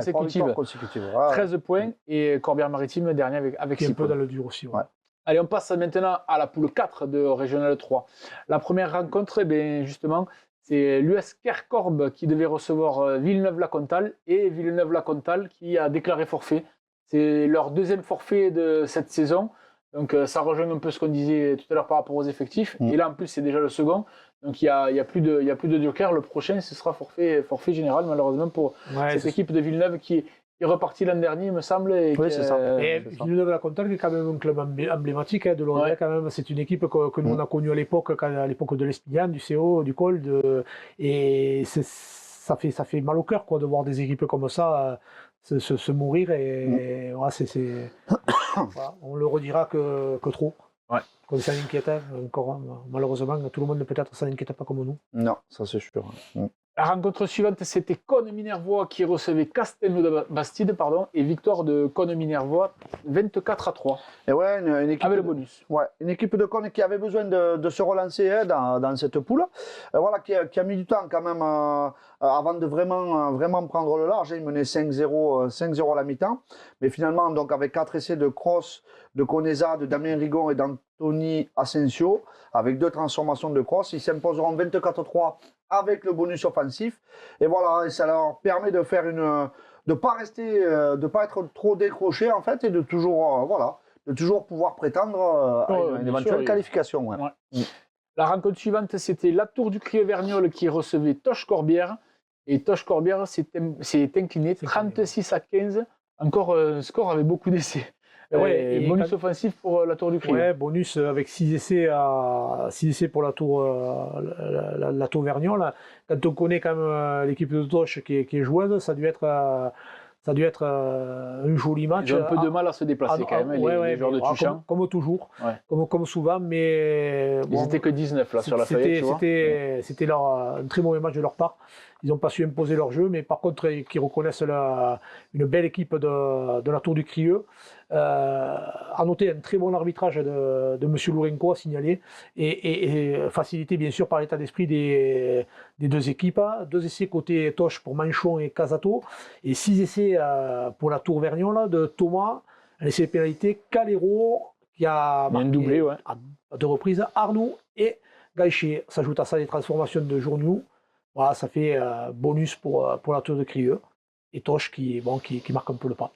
Speaker 2: consécutives. 13 points, et Corbière-Maritime dernier avec 6 points.
Speaker 4: Un peu dans le dur aussi. Ouais.
Speaker 2: Allez, on passe maintenant à la poule 4 de Régional 3. La première rencontre, justement, c'est l'US Kercorbe qui devait recevoir Villeneuve-la-Comtale, et Villeneuve-la-Comtale qui a déclaré forfait. C'est leur deuxième forfait de cette saison. Donc ça rejoint un peu ce qu'on disait tout à l'heure par rapport aux effectifs. Et là, en plus, c'est déjà le second. Donc il y a plus de joker. Le prochain, ce sera forfait général, malheureusement, pour cette équipe de Villeneuve qui est repartie l'an dernier, il me semble.
Speaker 3: C'est ça.
Speaker 4: Et Villeneuve-la-Comtale, qui est quand même un club emblématique de l'Auvergne, quand même. C'est une équipe que nous on a connue à l'époque de l'Espignan, du CO, du Col. Et ça fait mal au cœur de voir des équipes comme ça se mourir. Et voilà, on le redira que trop.
Speaker 2: Ouais.
Speaker 4: Qu'on s'en inquiète encore, malheureusement, tout le monde peut-être s'en inquiète pas comme nous.
Speaker 3: Non, ça c'est sûr.
Speaker 2: La rencontre suivante, c'était Cône-Minervois qui recevait Castelnau-Bastide, et victoire de Cône-Minervois 24-3.
Speaker 3: Et ouais, une équipe
Speaker 2: avec le bonus.
Speaker 3: Ouais, une équipe de Cône qui avait besoin de se relancer dans cette poule. Voilà, qui a mis du temps quand même avant de vraiment prendre le large. Il menait 5-0 à la mi-temps. Mais finalement, donc avec 4 essais de Cross, de Conesa, de Damien Rigon et d'Anthony Asensio, avec 2 transformations de Cross, ils s'imposeront 24-3 avec le bonus offensif. Et voilà, et ça leur permet de faire de pas être trop décroché en fait, et de toujours pouvoir prétendre à une éventuelle qualification. Ouais.
Speaker 2: Ouais. La rencontre suivante, c'était la Tour du Crieux-Vergnol qui recevait Toch-Corbière, et Toch-Corbière s'est incliné 36-15, encore un score avec beaucoup d'essais. Et bonus offensif pour la Tour du Crieux.
Speaker 4: Ouais, bonus avec 6 essais pour la Tour Vergnol. Quand on connaît quand même l'équipe de Toch qui est joueuse, ça a dû être un joli match.
Speaker 2: Ils ont un peu de mal à se déplacer quand même, les joueurs de Tuchan.
Speaker 4: Comme toujours, comme souvent, mais
Speaker 2: ils n'étaient que 19 là sur la feuille.
Speaker 4: C'était un très mauvais match de leur part. Ils n'ont pas su imposer leur jeu, mais par contre, ils reconnaissent une belle équipe de la Tour du Crieux. À noter un très bon arbitrage de M. Lourenco à signaler, et facilité bien sûr par l'état d'esprit des deux équipes. 2 essais côté Toch pour Manchon et Casato, et 6 essais pour la Tour Vergnol de Thomas, un essai de pénalité, Calero qui a
Speaker 2: marqué un doublé
Speaker 4: à 2 reprises, Arnaud et Gaïché. S'ajoute à ça les transformations de Journou. Voilà, ça fait bonus pour la Tour de Crieux, et Toch qui marque un peu le pas.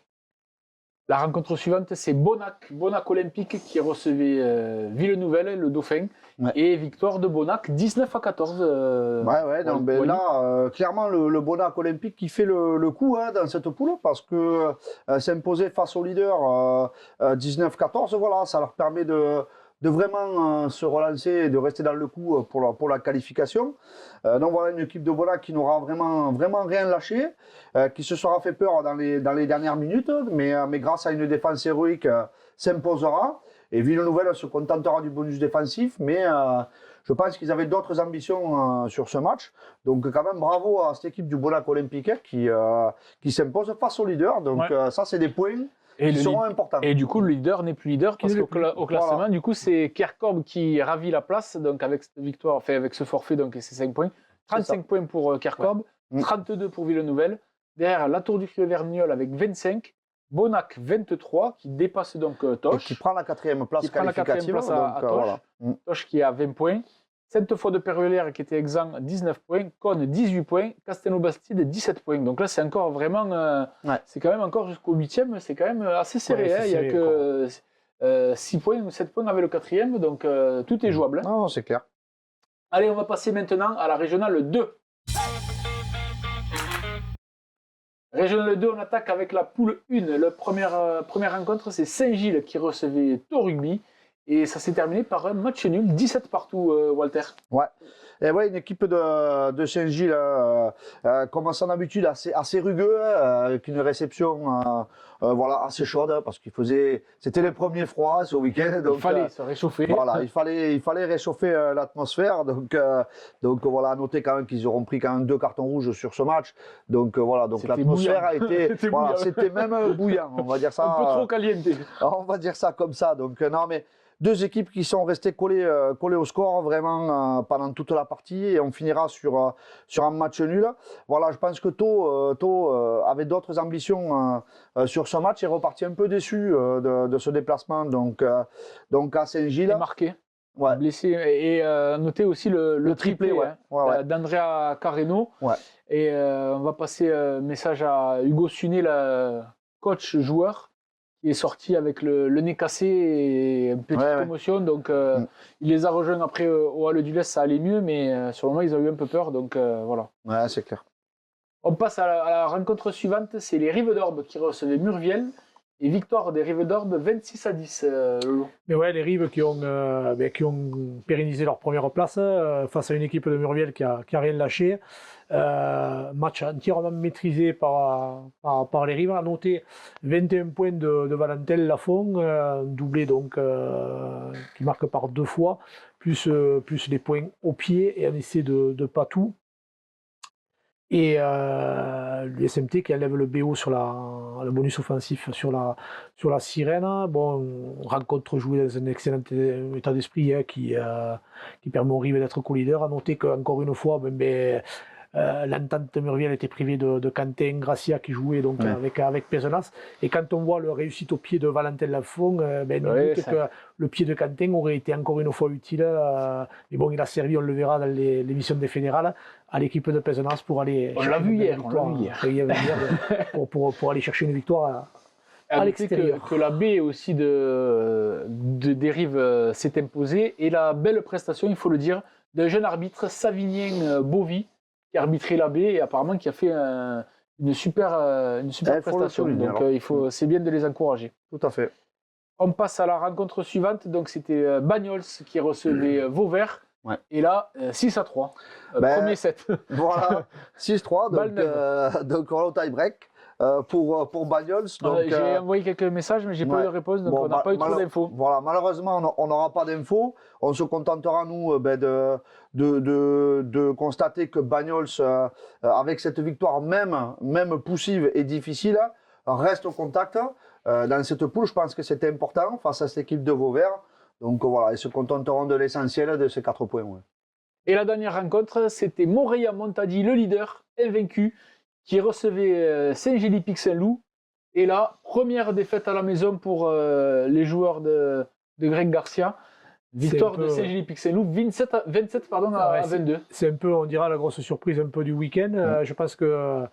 Speaker 2: La rencontre suivante, c'est Bonac Olympique qui recevait Villeneuve, le Dauphin.
Speaker 3: Ouais.
Speaker 2: Et victoire de Bonac, 19-14.
Speaker 3: Clairement, le Bonac Olympique qui fait le coup dans cette poule parce que s'imposer face au leader 19-14, voilà, ça leur permet de vraiment se relancer et de rester dans le coup pour la qualification. Donc voilà une équipe de Bonac qui n'aura vraiment rien lâché, qui se sera fait peur dans les dernières minutes, mais grâce à une défense héroïque s'imposera. Et Villeneuve se contentera du bonus défensif, mais je pense qu'ils avaient d'autres ambitions sur ce match. Donc quand même bravo à cette équipe du Bonac Olympique qui s'impose face au leader. Donc ça c'est des points qui seront importants.
Speaker 2: Et du coup, le leader n'est plus leader parce qu'au classement, du coup, c'est Kerkorb qui ravit la place. Donc avec cette victoire, enfin avec ce forfait, donc c'est 5 points. 35 points pour Kerkorb, 32 pour Villeneuve. Derrière, la Tour du Crieu-Verniolle avec 25. Bonac 23 qui dépasse donc Toch.
Speaker 3: Et qui prend la 4e place qualificative.
Speaker 2: À Toch.
Speaker 3: Voilà.
Speaker 2: Toch qui a 20 points. Sainte-Foy de Perrulière qui était exempt 19 points. Cône 18 points. Castelnau-Bastide 17 points. Donc là c'est encore vraiment, c'est quand même encore jusqu'au 8e, c'est quand même assez serré. Il n'y a que 6 points ou 7 points avec le 4e, donc tout est jouable.
Speaker 3: Non, c'est clair.
Speaker 2: Allez, on va passer maintenant à la régionale 2. Régional 2, on attaque avec la poule 1. La première rencontre, c'est Saint-Gilles qui recevait Thau Rugby. Et ça s'est terminé par un match nul, 17 partout, Walter. Ouais.
Speaker 3: Et ouais, une équipe de Saint-Gilles, comme à son habitude, assez rugueux, avec une réception assez chaude, parce c'était les premiers froids ce week-end. Donc,
Speaker 2: il fallait se réchauffer.
Speaker 3: Voilà, il fallait réchauffer l'atmosphère. Donc voilà, à noter quand même qu'ils auront pris quand même 2 cartons rouges sur ce match. Donc voilà, donc l'atmosphère a été, c'était même bouillant, on va dire ça.
Speaker 2: Un peu trop caliente.
Speaker 3: On va dire ça comme ça. Donc non, mais 2 équipes qui sont restées collées au score vraiment pendant toute la partie et on finira sur un match nul. Voilà, je pense que Thau avait d'autres ambitions sur ce match et reparti un peu déçu de ce déplacement donc à Saint-Gilles.
Speaker 2: Marqué. Ouais. Blessé et noter aussi le triplé d'Andrea Carreno. Ouais. Et on va passer un message à Hugo Suné, le coach joueur, qui est sorti avec le nez cassé et une petite commotion. Donc, il les a rejoints après au Halle du Lez, ça allait mieux, mais sur le moment, ils ont eu un peu peur. Donc, voilà.
Speaker 3: Ouais, c'est clair.
Speaker 2: On passe à la rencontre suivante. C'est les Rives d'Orbe qui recevaient Murviel. Et victoire des Rives d'Orbe 26-10.
Speaker 4: Mais ouais, les Rives qui ont pérennisé leur première place face à une équipe de Murviel qui a rien lâché. Match entièrement maîtrisé par les Rives. À noter 21 points de Valentin Lafont, doublé donc qui marque par 2 fois, plus les points au pied et un essai de Patou. Et l'USMT qui enlève le BO sur le bonus offensif sur la sirène. Bon, rencontre jouée dans un excellent état d'esprit qui permet aux Rives d'être co-leader. À noter qu'encore une fois, l'entente de Murviel était privée de Quentin Gracia qui jouait donc avec Pézenas. Et quand on voit le réussite au pied de Valentin Lafont, doute que le pied de Quentin aurait été encore une fois utile. Mais bon, il a servi, on le verra dans l'émission des fédérales, à l'équipe de Pézenas pour aller
Speaker 2: chercher une
Speaker 4: victoire. Pour aller chercher une victoire à l'extérieur.
Speaker 2: Que la baie aussi des Rives s'est imposée. Et la belle prestation, il faut le dire, d'un jeune arbitre, Savinien Bovy, qui a arbitré la baie et apparemment qui a fait une super prestation. Donc c'est bien de les encourager.
Speaker 3: Tout à fait.
Speaker 2: On passe à la rencontre suivante. Donc c'était Bagnols qui recevait Vauvert.
Speaker 3: Ouais.
Speaker 2: Et là, 6-3. Premier set.
Speaker 3: Voilà, 6-3. Donc on va au tie-break. Pour Bagnols.
Speaker 2: J'ai envoyé quelques messages, mais j'ai pas eu de réponse, donc on n'a pas eu trop d'infos.
Speaker 3: Voilà, malheureusement, on n'aura pas d'infos. On se contentera, nous, de constater que Bagnols, avec cette victoire même poussive et difficile, reste au contact. Dans cette poule, je pense que c'était important face à cette équipe de Vauvert. Donc voilà, ils se contenteront de l'essentiel de ces 4 points. Ouais.
Speaker 2: Et la dernière rencontre, c'était Montréal-Montady, le leader, invaincu, qui recevait Saint-Gély-Pic-Saint-Loup. Et là, première défaite à la maison pour les joueurs de Greg Garcia. Victoire de Saint-Gély-Pic-Saint-Loup, 27 à 22.
Speaker 4: C'est un peu, on dira, la grosse surprise un peu du week-end. Je pense que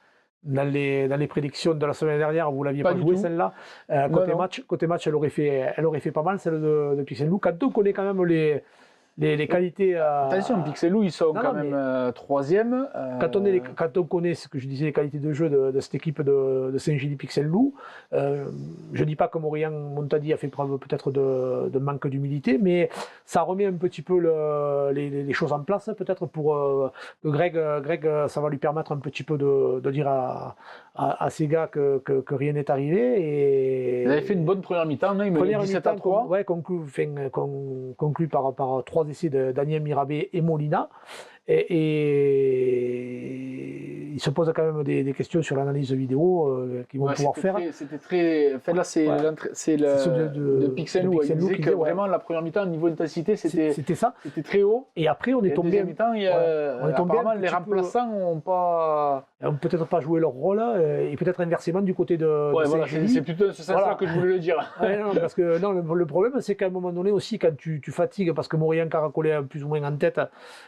Speaker 4: dans les prédictions de la semaine dernière, vous ne l'aviez
Speaker 2: Pas
Speaker 4: pas
Speaker 2: du
Speaker 4: joué
Speaker 2: tout.
Speaker 4: celle-là.
Speaker 2: Non.
Speaker 4: Côté match, elle aurait fait pas mal, celle de Pixelou. Quand on connaît quand même les qualités.
Speaker 2: Attention, Pixelou, ils sont
Speaker 4: Non,
Speaker 2: quand
Speaker 4: non,
Speaker 2: même troisième.
Speaker 4: Quand on connaît ce que je disais, les qualités de jeu de cette équipe de Saint-Gilles Pixel-Loup, je ne dis pas que Maurian Montadi a fait preuve peut-être de manque d'humilité, mais ça remet un petit peu les choses en place, peut-être pour que Greg, ça va lui permettre un petit peu de dire à ces gars que rien n'est arrivé. Et
Speaker 2: Ils avaient fait une bonne première mi-temps, non, ils menaient 17-3.
Speaker 4: Ouais, conclu par 3 essais de Daniel Mirabé et Molina. Et il se pose quand même des questions sur l'analyse vidéo qu'ils vont pouvoir faire.
Speaker 2: C'était très. En fait, là, c'est
Speaker 4: ceux
Speaker 2: de Pixelou. Il disait que vraiment, la première mi-temps, au niveau intensité,
Speaker 4: c'était ça.
Speaker 2: C'était très haut.
Speaker 4: Et après, on est tombé.
Speaker 2: Deuxième mi-temps,
Speaker 4: on est tombé
Speaker 2: apparemment, les remplaçants n'ont pas.
Speaker 4: N'ont peut-être pas joué leur rôle, et peut-être inversement du côté de.
Speaker 2: Ouais, voilà, c'est plutôt dans ce sens-là que je voulais le dire.
Speaker 4: Ouais, non, parce que non, le problème, c'est qu'à un moment donné aussi, quand tu fatigues, parce que Maurian caracolait plus ou moins en tête,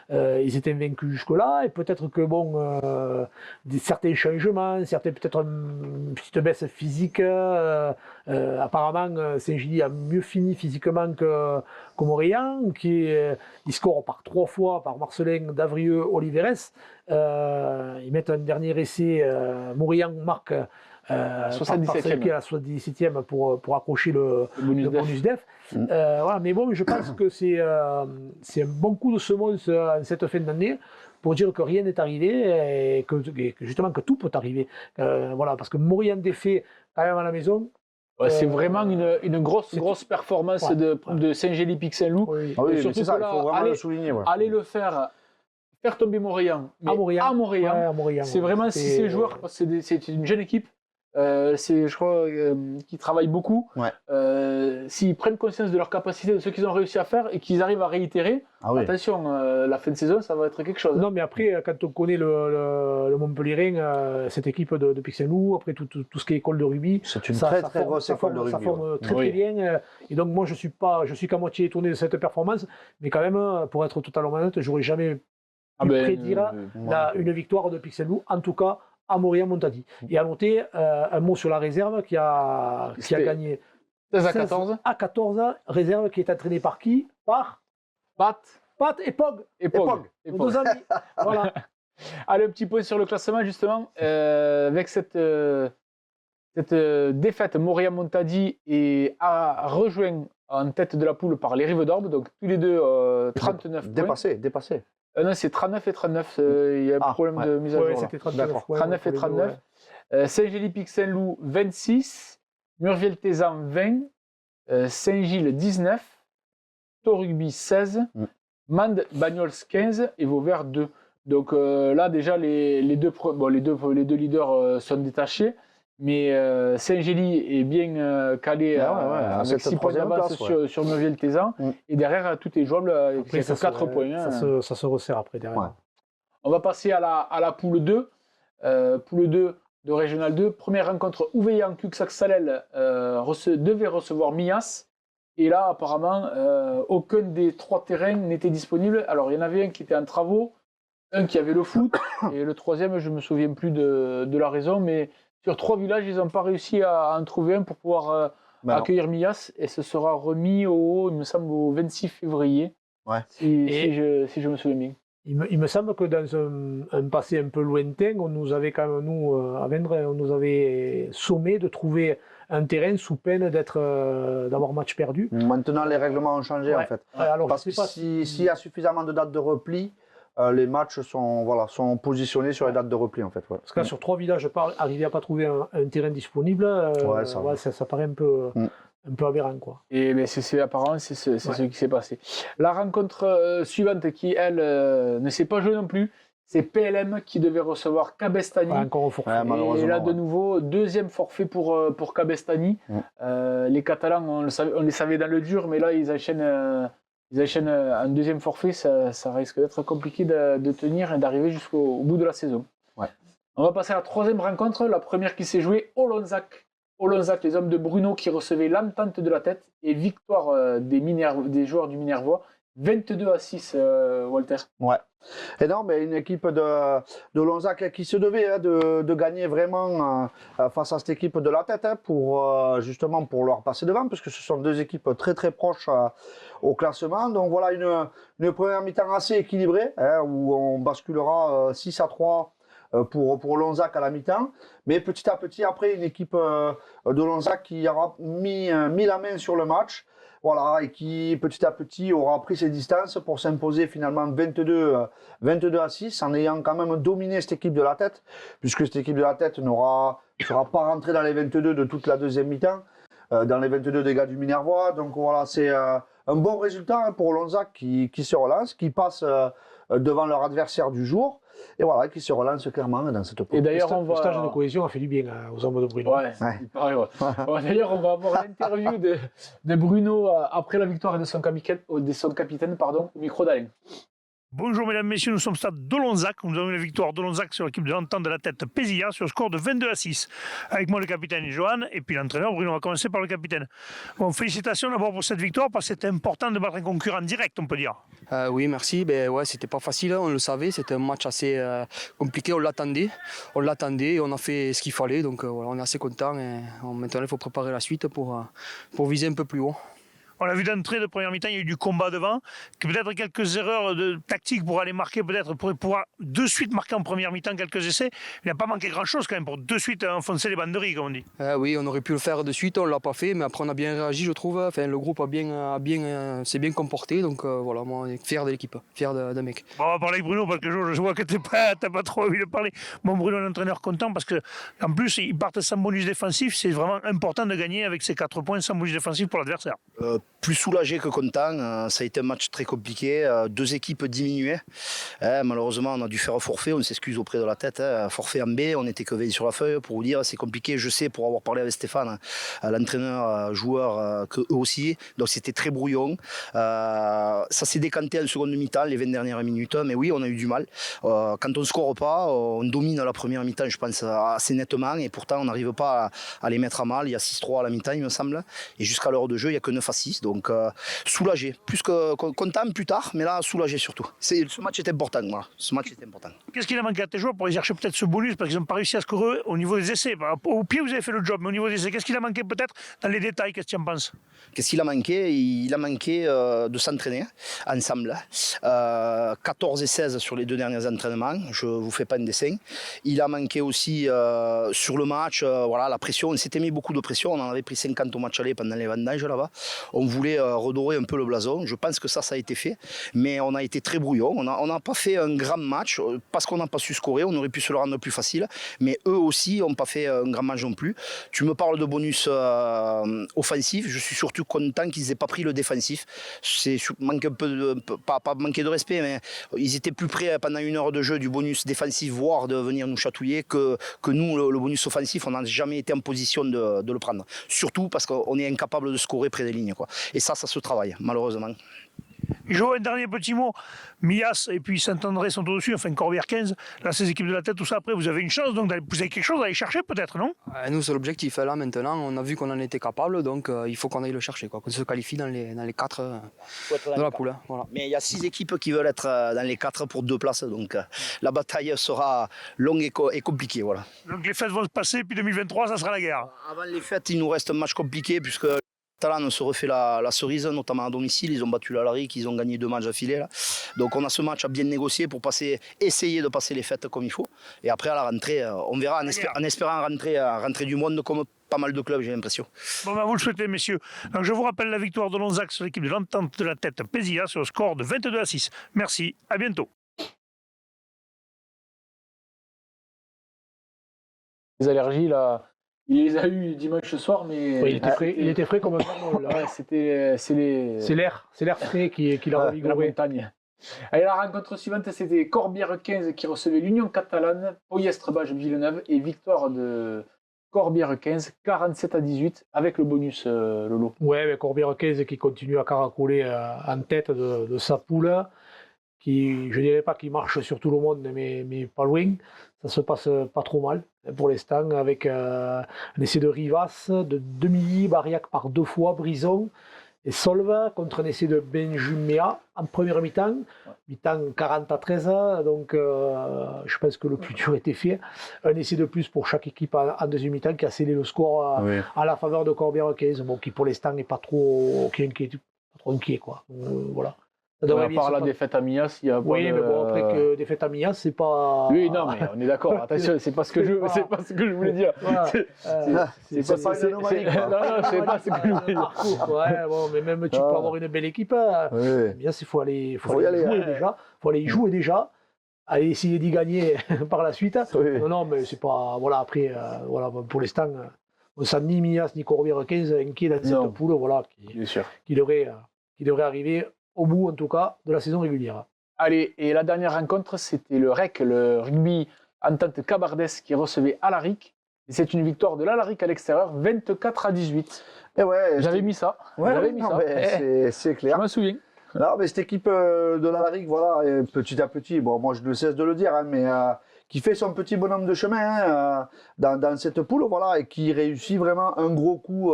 Speaker 4: ils étaient vaincus jusque-là, et peut-être que certains changements, peut-être une petite baisse physique. Apparemment, Saint-Gilles a mieux fini physiquement que Maurian, il score par 3 fois par Marcelin, Davrieux, Oliveres. Ils mettent un dernier essai, Maurian marque par
Speaker 2: 77e.
Speaker 4: à la 77e pour accrocher le bonus def. Voilà, mais bon, je pense que c'est un bon coup de semonce cette fin d'année pour dire que rien n'est arrivé et que justement que tout peut arriver. Voilà, parce que Maurian défait quand même à la maison.
Speaker 2: Ouais, c'est vraiment une grosse performance de Saint-Gély Pixel-Loup.
Speaker 3: Oui, mais c'est ça, il faut vraiment le souligner. Ouais.
Speaker 2: Aller le faire tomber Maurian. À Maurian. C'est vraiment si ces joueurs, parce que c'est une jeune équipe. Je crois qu'ils travaillent beaucoup.
Speaker 3: Ouais.
Speaker 2: S'ils prennent conscience de leur capacité, de ce qu'ils ont réussi à faire et qu'ils arrivent à réitérer, attention, la fin de saison, ça va être quelque chose.
Speaker 4: Non, mais après, quand on connaît le Montpellierin, cette équipe de Pixelou, après tout ce qui est école de rugby,
Speaker 3: c'est une très grosse école de rugby.
Speaker 4: Ça forme très bien. Et donc, moi, je suis qu'à moitié étonné de cette performance, mais quand même, pour être totalement honnête, j'aurais jamais pu prédire une victoire de Pixelou, en tout cas à Maurian Montadi. Et à noter un mot sur la réserve qui a gagné
Speaker 2: 16 à 14.
Speaker 4: À 14, réserve qui est entraînée par qui? Par Pat et Pog. Nos 2 amis. Voilà.
Speaker 2: Allez, un petit point sur le classement, justement. Avec cette défaite, Maurian Montadi a rejoint en tête de la poule par les Rives d'Orbe, donc tous les deux 39 points.
Speaker 3: Dépassé.
Speaker 2: Non, c'est 39 et 39. Il y a un problème de mise à jour.
Speaker 4: C'était 39.
Speaker 2: 39 et 39. Saint-Gély Pixel-Loup 26. Murviel-Tézan 20. Saint-Gilles 19. Torugby 16. Mende Bagnols 15 et Vauvert 2. Donc là, déjà, les deux leaders sont détachés. Mais Saint-Gély est bien calé avec 6 points d'avance sur Murviel-Tézan. Et derrière, tout est jouable avec 4 points.
Speaker 4: Ça se resserre après derrière.
Speaker 3: Ouais.
Speaker 2: On va passer à la poule 2. Poule 2 de Régional 2. Première rencontre, Ouveillan-Cuxac-Salel devait recevoir Mias. Et là, apparemment, aucun des 3 terrains n'était disponible. Alors, il y en avait un qui était en travaux, un qui avait le foot, et le troisième, je ne me souviens plus de la raison, mais sur 3 villages, ils n'ont pas réussi à en trouver un pour pouvoir accueillir Mias, et ce sera remis il me semble, au 26 février, si je me souviens bien.
Speaker 4: Il me semble que dans un passé un peu lointain, on nous avait quand même, à Vendre, on nous avait sommé de trouver un terrain sous peine d'avoir match perdu.
Speaker 3: Maintenant, les règlements ont changé en fait.
Speaker 4: Alors,
Speaker 3: parce que s'il y a suffisamment de dates de repli, les matchs sont positionnés sur les dates de repli en fait. Ouais.
Speaker 4: Parce que là, sur 3 villages, arriver à pas trouver un terrain disponible, ça paraît un peu aberrant, quoi.
Speaker 2: Et mais apparemment, c'est ce qui s'est passé. La rencontre suivante, qui elle ne s'est pas jouée non plus, c'est PLM qui devait recevoir Cabestany.
Speaker 4: Encore au forfait.
Speaker 2: Et là, de nouveau, deuxième forfait pour Cabestany. Les Catalans, on les savait dans le dur, mais là, ils enchaînent un deuxième forfait. Ça risque d'être compliqué de tenir et d'arriver jusqu'au bout de la saison.
Speaker 3: Ouais.
Speaker 2: On va passer à la 3e rencontre, la première qui s'est jouée, Olonzac. Olonzac, les hommes de Bruno qui recevaient l'entente de la tête, et victoire des joueurs du Minervois, 22-6, Walter.
Speaker 3: Ouais. Et non, mais une équipe de Lonzac qui se devait de gagner vraiment face à cette équipe de la tête pour justement pour leur passer devant, parce que ce sont deux équipes très très proches au classement. Donc voilà une première mi-temps assez équilibrée où on basculera 6-3 pour Lonzac à la mi-temps. Mais petit à petit, après, une équipe de Lonzac qui aura mis la main sur le match. Voilà, et qui petit à petit aura pris ses distances pour s'imposer finalement 22-6 en ayant quand même dominé cette équipe de la tête, puisque cette équipe de la tête ne sera pas rentrée dans les 22 de toute la deuxième mi-temps, dans les 22 des gars du Minervois. Donc voilà, c'est un bon résultat pour Lonzac qui se relance, qui passe devant leur adversaire du jour. Et voilà, qui se relance clairement dans cette poule.
Speaker 2: Et d'ailleurs,
Speaker 4: Le stage de cohésion a fait du bien aux hommes de Bruno.
Speaker 2: Ouais, il paraît, ouais. Ouais, d'ailleurs, on va avoir l'interview de Bruno après la victoire de son capitaine, pardon, au micro d'Alain.
Speaker 1: Bonjour mesdames, messieurs, nous sommes au stade de Lonzac. Nous avons eu la victoire de Lonzac sur l'équipe de l'Entente de la Tête Pézilla sur le score de 22-6. Avec moi le capitaine Johan et puis l'entraîneur Bruno. On va commencer par le capitaine. Bon, félicitations d'abord pour cette victoire parce que c'était important de battre un concurrent direct, on peut dire.
Speaker 5: Oui, merci. Ben, ouais, c'était pas facile, on le savait. C'était un match assez compliqué. On l'attendait et on a fait ce qu'il fallait. Donc voilà, on est assez content. Maintenant, il faut préparer la suite pour viser un peu plus haut.
Speaker 1: On l'a vu d'entrée de première mi-temps, il y a eu du combat devant, peut-être quelques erreurs de tactique pour aller marquer, peut-être pour pouvoir de suite marquer en première mi-temps quelques essais. Il n'a pas manqué grand-chose quand même pour de suite enfoncer les banderies, comme on dit.
Speaker 5: Oui, on aurait pu le faire de suite, on ne l'a pas fait, mais après on a bien réagi, je trouve. Enfin, le groupe s'est bien comporté, donc voilà, moi, on est fier de l'équipe, fier de mec.
Speaker 1: Bon, on va parler avec Bruno parce que je vois que tu n'as pas trop envie de parler. Bon, Bruno, l'entraîneur content parce qu'en plus, ils partent sans bonus défensif. C'est vraiment important de gagner avec ces 4 points sans bonus défensif pour l'adversaire.
Speaker 6: Plus soulagé que content, ça a été un match très compliqué, deux équipes diminuées. Malheureusement, on a dû faire un forfait, on s'excuse auprès de la tête. Forfait en B, on n'était que veillé sur la feuille pour vous dire, c'est compliqué, je sais, pour avoir parlé avec Stéphane, l'entraîneur, joueur, qu'eux aussi. Donc c'était très brouillon. Ça s'est décanté en seconde mi-temps, les 20 dernières minutes, mais oui, on a eu du mal. Quand on ne score pas, on domine la première mi-temps, je pense, assez nettement, et pourtant on n'arrive pas à les mettre à mal. Il y a 6-3 à la mi-temps, il me semble, et jusqu'à l'heure de jeu, il n'y a que 9-6. Donc soulagé, plus que content plus tard, mais là soulagé surtout. Ce match est important, voilà. Ce match est important.
Speaker 1: Qu'est-ce qu'il a manqué à tes joueurs pour aller chercher peut-être ce bonus parce qu'ils n'ont pas réussi à scorer au niveau des essais? Au pied, vous avez fait le job, mais au niveau des essais, qu'est-ce qu'il a manqué peut-être dans les détails? Qu'est-ce que tu en penses?
Speaker 6: Qu'est-ce qu'il a manqué? Il a manqué de s'entraîner ensemble. 14 et 16 sur les 2 derniers entraînements, je ne vous fais pas un dessin. Il a manqué aussi sur le match, voilà, la pression. On s'était mis beaucoup de pression, on en avait pris 50 au match aller pendant les vendanges là-bas. On voulait redorer un peu le blason. Je pense que ça a été fait, mais on a été très brouillon. On n'a pas fait un grand match parce qu'on n'a pas su scorer. On aurait pu se le rendre plus facile, mais eux aussi n'ont pas fait un grand match non plus. Tu me parles de bonus offensif. Je suis surtout content qu'ils n'aient pas pris le défensif. C'est manque un peu pas manquer de respect, mais ils étaient plus près pendant 1 heure de jeu du bonus défensif, voire de venir nous chatouiller, que nous, le bonus offensif, on n'a jamais été en position de le prendre. Surtout parce qu'on est incapable de scorer près des lignes, quoi. Et ça se travaille, malheureusement.
Speaker 1: Jo, un dernier petit mot. Mias et puis Saint-André sont au-dessus, enfin Corbière 15. Là, ces équipes de la tête, tout ça, après, vous avez une chance, donc vous avez quelque chose à aller chercher peut-être, non?
Speaker 5: Nous, c'est l'objectif. Là, maintenant, on a vu qu'on en était capable, donc il faut qu'on aille le chercher, qu'on se qualifie dans les 4 de la poule. Voilà.
Speaker 6: Mais il y a 6 équipes qui veulent être dans les 4 pour 2 places, donc la bataille sera longue et compliquée. Voilà.
Speaker 1: Donc les fêtes vont se passer, puis 2023, ça sera la guerre.
Speaker 6: Avant les fêtes, il nous reste un match compliqué, puisque Talon se refait la cerise, notamment à domicile. Ils ont battu la Laric, ils ont gagné 2 matchs affilés. Là. Donc on a ce match à bien négocier pour essayer de passer les fêtes comme il faut. Et après à la rentrée, on verra en espérant rentrer du monde comme pas mal de clubs, j'ai l'impression.
Speaker 1: Bon, vous le souhaitez, messieurs. Donc je vous rappelle la victoire de Lonzac sur l'équipe de l'Entente de la Tête Pézilla sur le score de 22-6. Merci, à bientôt.
Speaker 2: Les allergies, là, il les a eu dimanche soir, mais
Speaker 4: Oui, il était frais comme un vermol, là.
Speaker 2: Ouais, c'est
Speaker 4: l'air frais qui l'a
Speaker 2: de la
Speaker 4: revigoré.
Speaker 2: montagne. Allez, la rencontre suivante, c'était Corbière 15 qui recevait l'Union catalane, Poyestre-Bages Villeneuve et victoire de Corbière 15, 47-18 avec le bonus, Lolo.
Speaker 4: Ouais, mais Corbière 15 qui continue à caracoler en tête de sa poule, qui, je dirais pas qu'il marche sur tout le monde, mais pas loin. Ça se passe pas trop mal pour l'instant, avec un essai de Rivas, de Demilly, Bariac par 2 fois, Brison. et Solva contre un essai de Benjumea en première mi-temps. Mi-temps 40-13, donc je pense que le plus dur était fait. Un essai de plus pour chaque équipe en deuxième mi-temps qui a scellé le score à la faveur de Corbière-15, bon, qui pour l'instant n'est pas trop inquiet. Quoi. Voilà.
Speaker 2: À part la défaite à Mias, il y a
Speaker 4: oui, mais bon, après que défaite à Mias, c'est pas.
Speaker 2: Oui, non, mais on est d'accord. Attention, c'est pas ce que je voulais dire.
Speaker 3: C'est pas une anomalie.
Speaker 2: Non, c'est pas ce que je voulais dire.
Speaker 4: Ouais, bon, mais même tu peux avoir une belle équipe. Mias, il faut aller jouer déjà. Faut aller y jouer déjà. Aller essayer d'y gagner par la suite. Non, mais c'est pas. Voilà, après, pour l'instant, on sent ni Mias ni Corbière 15 inquiets dans cette poule, qui devrait arriver au bout, en tout cas, de la saison régulière.
Speaker 2: Allez, et la dernière rencontre, c'était le REC, le rugby Entente Cabardès, qui recevait Alaric. Et c'est une victoire de l'Alaric à l'extérieur, 24-18.
Speaker 3: Et ouais,
Speaker 2: j'avais mis ça.
Speaker 3: C'est clair.
Speaker 2: Je m'en souviens.
Speaker 3: Non, mais cette équipe de l'Alaric, voilà, petit à petit, bon, moi je ne cesse de le dire, mais qui fait son petit bonhomme de chemin dans cette poule, voilà, et qui réussit vraiment un gros coup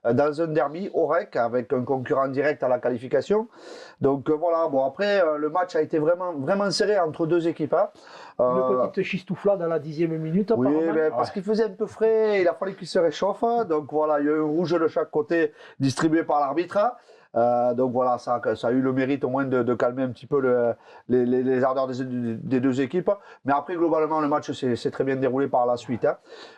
Speaker 3: dans un derby au REC avec un concurrent direct à la qualification. Donc voilà, bon après le match a été vraiment serré entre deux équipes.
Speaker 4: Une petite chistouflade à la 10e minute.
Speaker 3: Oui, mais parce qu'il faisait un peu frais, il a fallu qu'il se réchauffe. Donc voilà, il y a eu un rouge de chaque côté distribué par l'arbitre. Donc voilà, ça a eu le mérite au moins de calmer un petit peu les ardeurs des deux équipes. Mais après, globalement, le match s'est très bien déroulé par la suite.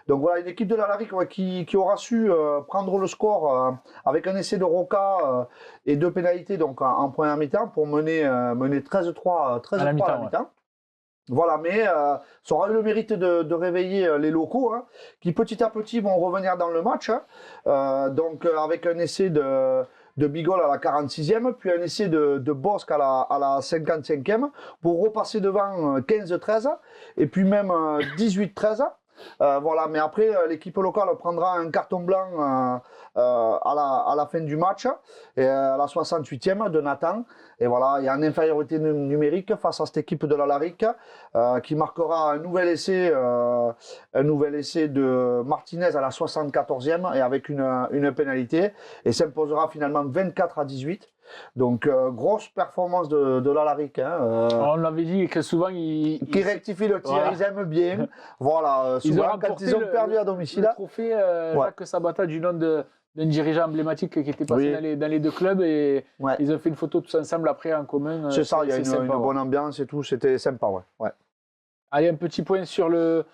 Speaker 3: Donc voilà, une équipe de l'Alaric qui aura su prendre le score avec un essai de Roca et deux pénalités donc, en première mi-temps pour mener 13-3 à la mi-temps. Ouais. Voilà, mais ça aura eu le mérite de réveiller les locaux, qui petit à petit vont revenir dans le match. Donc avec un essai de Bigol à la 46e, puis un essai de Bosque à la 55e, pour repasser devant 15-13, et puis même 18-13. Voilà, mais après, l'équipe locale prendra un carton blanc à la fin du match, et à la 68e de Nathan. Et voilà, il y a une infériorité numérique face à cette équipe de l'Alaric qui marquera un nouvel essai de Martinez à la 74e et avec une pénalité, et s'imposera finalement 24-18. Donc grosse performance de l'Alaric.
Speaker 2: On l'avait dit que souvent
Speaker 3: qui rectifie le tir, voilà. Ils aiment bien. Voilà, souvent quand ils ont perdu à domicile.
Speaker 2: Le trophée Jacques Sabata du nom d'un dirigeant emblématique qui était passé dans les deux clubs, et ils ont fait une photo tous ensemble après en commun.
Speaker 3: C'est ça, il y a une bonne ambiance et tout, c'était sympa. Ouais.
Speaker 2: Allez, un petit point sur le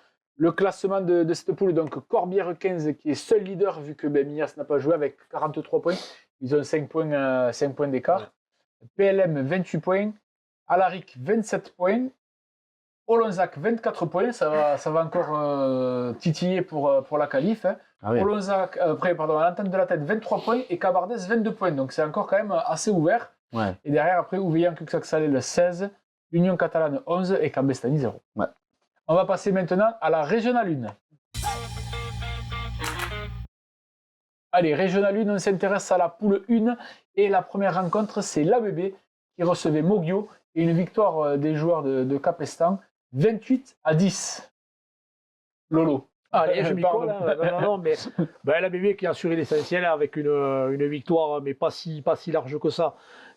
Speaker 2: classement de cette poule. Donc Corbière 15 qui est seul leader vu que Mias n'a pas joué avec 43 points. Ils ont 5 points d'écart. PLM 28 points. Alaric 27 points. Olonzac 24 points. Ça va encore titiller pour la qualif. Olonzac, l'entente de la tête 23 points et Cabardès 22 points. Donc c'est encore quand même assez ouvert. Ouais. Et derrière, après, Ouveillan, Cuxac-Salé le 16, Union Catalane 11 et Cambestany 0. Ouais. On va passer maintenant à la Régionale 1. Allez, Régionale 1, on s'intéresse à la poule 1. Et la première rencontre, c'est l'ABB qui recevait Moggio. Et une victoire des joueurs de Capestan, 28-10. Lolo.
Speaker 4: Allez, je m'y colle. Non, mais l'ABB qui a assuré l'essentiel avec une victoire, mais pas si large que ça,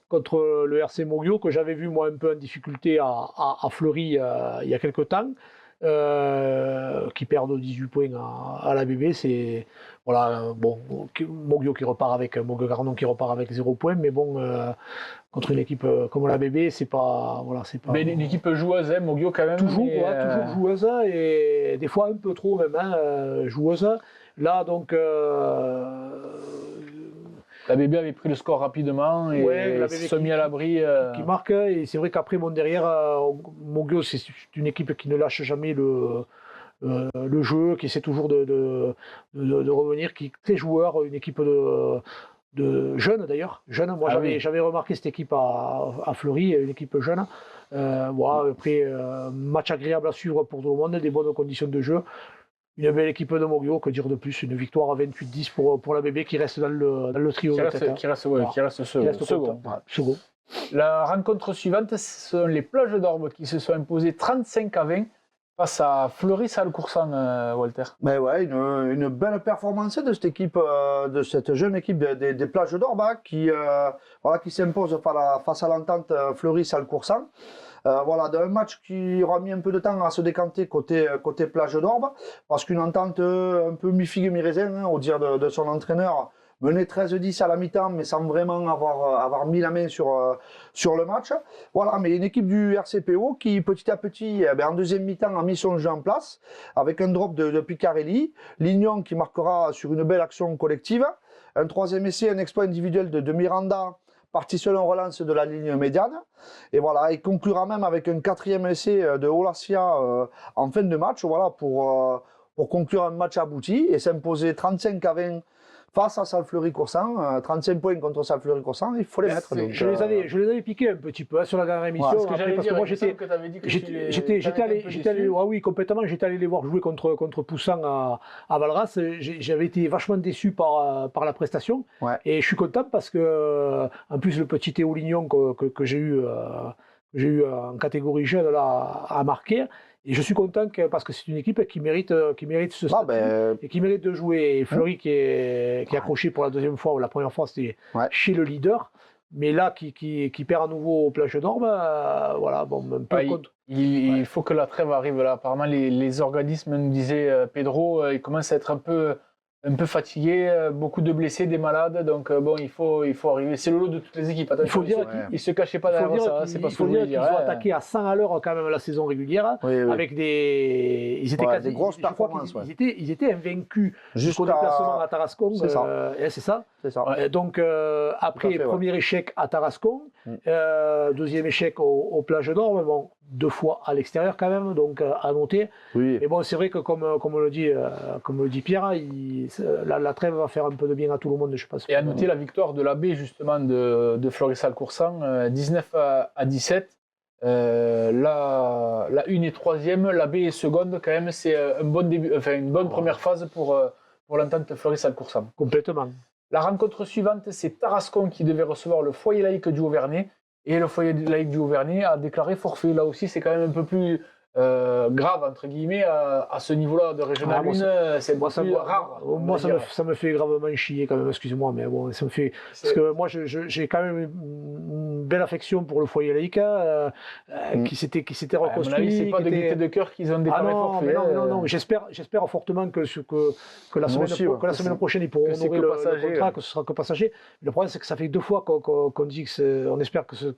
Speaker 4: contre le RC Moggio, que j'avais vu moi un peu en difficulté à Fleury il y a quelques temps. Qui perdent 18 points à l'ABB, c'est voilà, bon, Moggio qui repart avec Moggio Garnon qui repart avec 0 points, mais bon, contre une équipe comme l'ABB, c'est pas
Speaker 2: mais une équipe joueuse, Moggio quand même,
Speaker 4: toujours joueuse, et des fois un peu trop même, joueuse. Là donc
Speaker 2: l'ABB avait pris le score rapidement et se sont mis à l'abri.
Speaker 4: Qui marque, et c'est vrai qu'après, derrière, Moggio, c'est une équipe qui ne lâche jamais le jeu, qui essaie toujours de revenir, qui est très joueur, une équipe de jeunes d'ailleurs. Moi, j'avais remarqué cette équipe à Fleury, une équipe jeune. Après, match agréable à suivre pour tout le monde, des bonnes conditions de jeu. Une belle équipe de Moggio, que dire de plus, une victoire à 28-10 pour l'ABB qui reste dans le trio de tête.
Speaker 2: Qui reste second. La rencontre suivante, ce sont les Plages d'Orbe qui se sont imposées 35-20 Face à Fleury-Salcoursan, Walter.
Speaker 3: Mais ouais, une belle performance de cette équipe, de cette jeune équipe des Plages d'Orba qui s'impose face à l'entente Fleury-Salcoursan. Voilà, d'un match qui aura mis un peu de temps à se décanter côté Plage d'Orbe, parce qu'une entente un peu mi-figue mi-raisin, hein, au dire de son entraîneur, menait 13-10 à la mi-temps, mais sans vraiment avoir mis la main sur le match. Voilà, mais une équipe du RCPO qui, petit à petit, en deuxième mi-temps, a mis son jeu en place, avec un drop de Picarelli, Lignon qui marquera sur une belle action collective, un troisième essai, un exploit individuel de Miranda, parti seul en relance de la ligne médiane. Et voilà, il conclura même avec un quatrième essai de Olacia en fin de match, voilà, pour conclure un match abouti et s'imposer 35-20 face à Salfleury-Coursan, 35 points contre Salfleury-Coursan, il faut les mettre. Donc,
Speaker 4: je les avais piqués un petit peu sur la dernière émission.
Speaker 2: Ouais,
Speaker 4: Après, parce que moi j'étais allé, oui, complètement, j'étais allé les voir jouer contre Poussin à Valras. J'avais été vachement déçu par la prestation.
Speaker 3: Ouais.
Speaker 4: Et je suis content parce que, en plus, le petit Théo Lignon que j'ai eu en catégorie jeune là, à marquer. Et je suis content parce que c'est une équipe qui mérite ce statut et qui mérite de jouer. Et Fleury qui est accroché pour la deuxième fois, ou la première fois c'était chez le leader, mais là qui perd à nouveau au Plage d'Orbe, voilà, bon, un peu contre.
Speaker 2: Il faut que la trêve arrive là. Apparemment les organismes nous disaient Pedro, il commence à être un peu fatigué, beaucoup de blessés, des malades, donc bon, il faut arriver. C'est le lot de toutes les équipes. Attention,
Speaker 4: il faut dire
Speaker 2: qu'ils se cachaient pas derrière ça. C'est pas ce que je voulais dire.
Speaker 4: Ils ont attaqué à 100 à l'heure quand même la saison régulière, avec ils étaient
Speaker 3: des grosses performances.
Speaker 4: Ils étaient invaincus jusqu'au
Speaker 3: Jusqu'à...
Speaker 4: déplacement à Tarascon.
Speaker 3: C'est ça.
Speaker 4: C'est ça.
Speaker 3: C'est ça.
Speaker 4: Donc après, premier échec à Tarascon, deuxième échec aux Plages d'Orbe, bon, 2 fois à l'extérieur quand même, donc à noter.
Speaker 3: Oui.
Speaker 4: Mais bon, c'est vrai que comme le dit Pierre, la trêve va faire un peu de bien à tout le monde, je pense.
Speaker 2: Et à noter la victoire de l'AB justement de Fleury-Salcoursan, 19-17. La 1 et 3e, l'AB est seconde quand même, c'est un bon début, enfin une bonne première phase pour l'entente Fleury-Salcoursan.
Speaker 4: Complètement.
Speaker 2: La rencontre suivante, c'est Tarascon qui devait recevoir le foyer laïque du Auvernais. Et le foyer laïque du Auvernais a déclaré forfait. Là aussi, c'est quand même un peu plus grave, entre guillemets, à ce niveau-là de Régional 1. C'est plus rare.
Speaker 4: Moi, ça me fait gravement chier quand même, excuse-moi, mais bon, ça me fait... Parce que moi, j'ai quand même une belle affection pour le foyer laïque qui s'était reconstruit.
Speaker 2: À mon avis, c'est pas de gaieté de cœur qu'ils ont déclaré forfait.
Speaker 4: Non, j'espère fortement que la semaine prochaine, ils pourront honorer le contrat, que ce sera que passager. Le problème, c'est que ça fait 2 fois qu'on dit qu'on espère que ce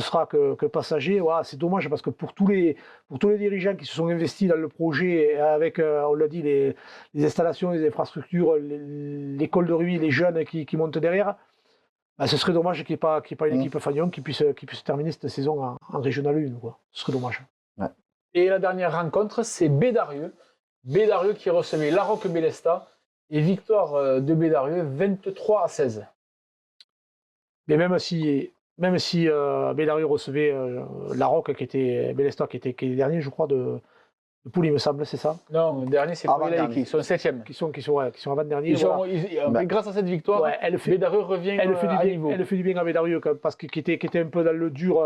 Speaker 4: sera que passager. Voilà, c'est dommage parce que pour tous les dirigeants qui se sont investis dans le projet avec, on l'a dit, les installations, les infrastructures, l'école de rugby, les jeunes qui montent derrière, ce serait dommage qu'il n'y ait pas une équipe Fagnon qui puisse terminer cette saison en Régional 1. Quoi. Ce serait dommage.
Speaker 2: Ouais. Et la dernière rencontre, c'est Bédarieux. Bédarieux qui recevait Larocque Bélesta et victoire de Bédarieux 23-16.
Speaker 4: Mais même si Bédarieux recevait Larocque, Bélesta qui était dernier, je crois, de poule, il me semble, c'est ça?
Speaker 2: Non, le dernier, c'est Foyer qui sont 7e.
Speaker 4: Qui sont avant-dernier.
Speaker 2: Grâce à cette victoire, Bédarieux revient à niveau.
Speaker 4: Elle fait du bien à Bédarieux, parce qu'il était un peu dans le dur.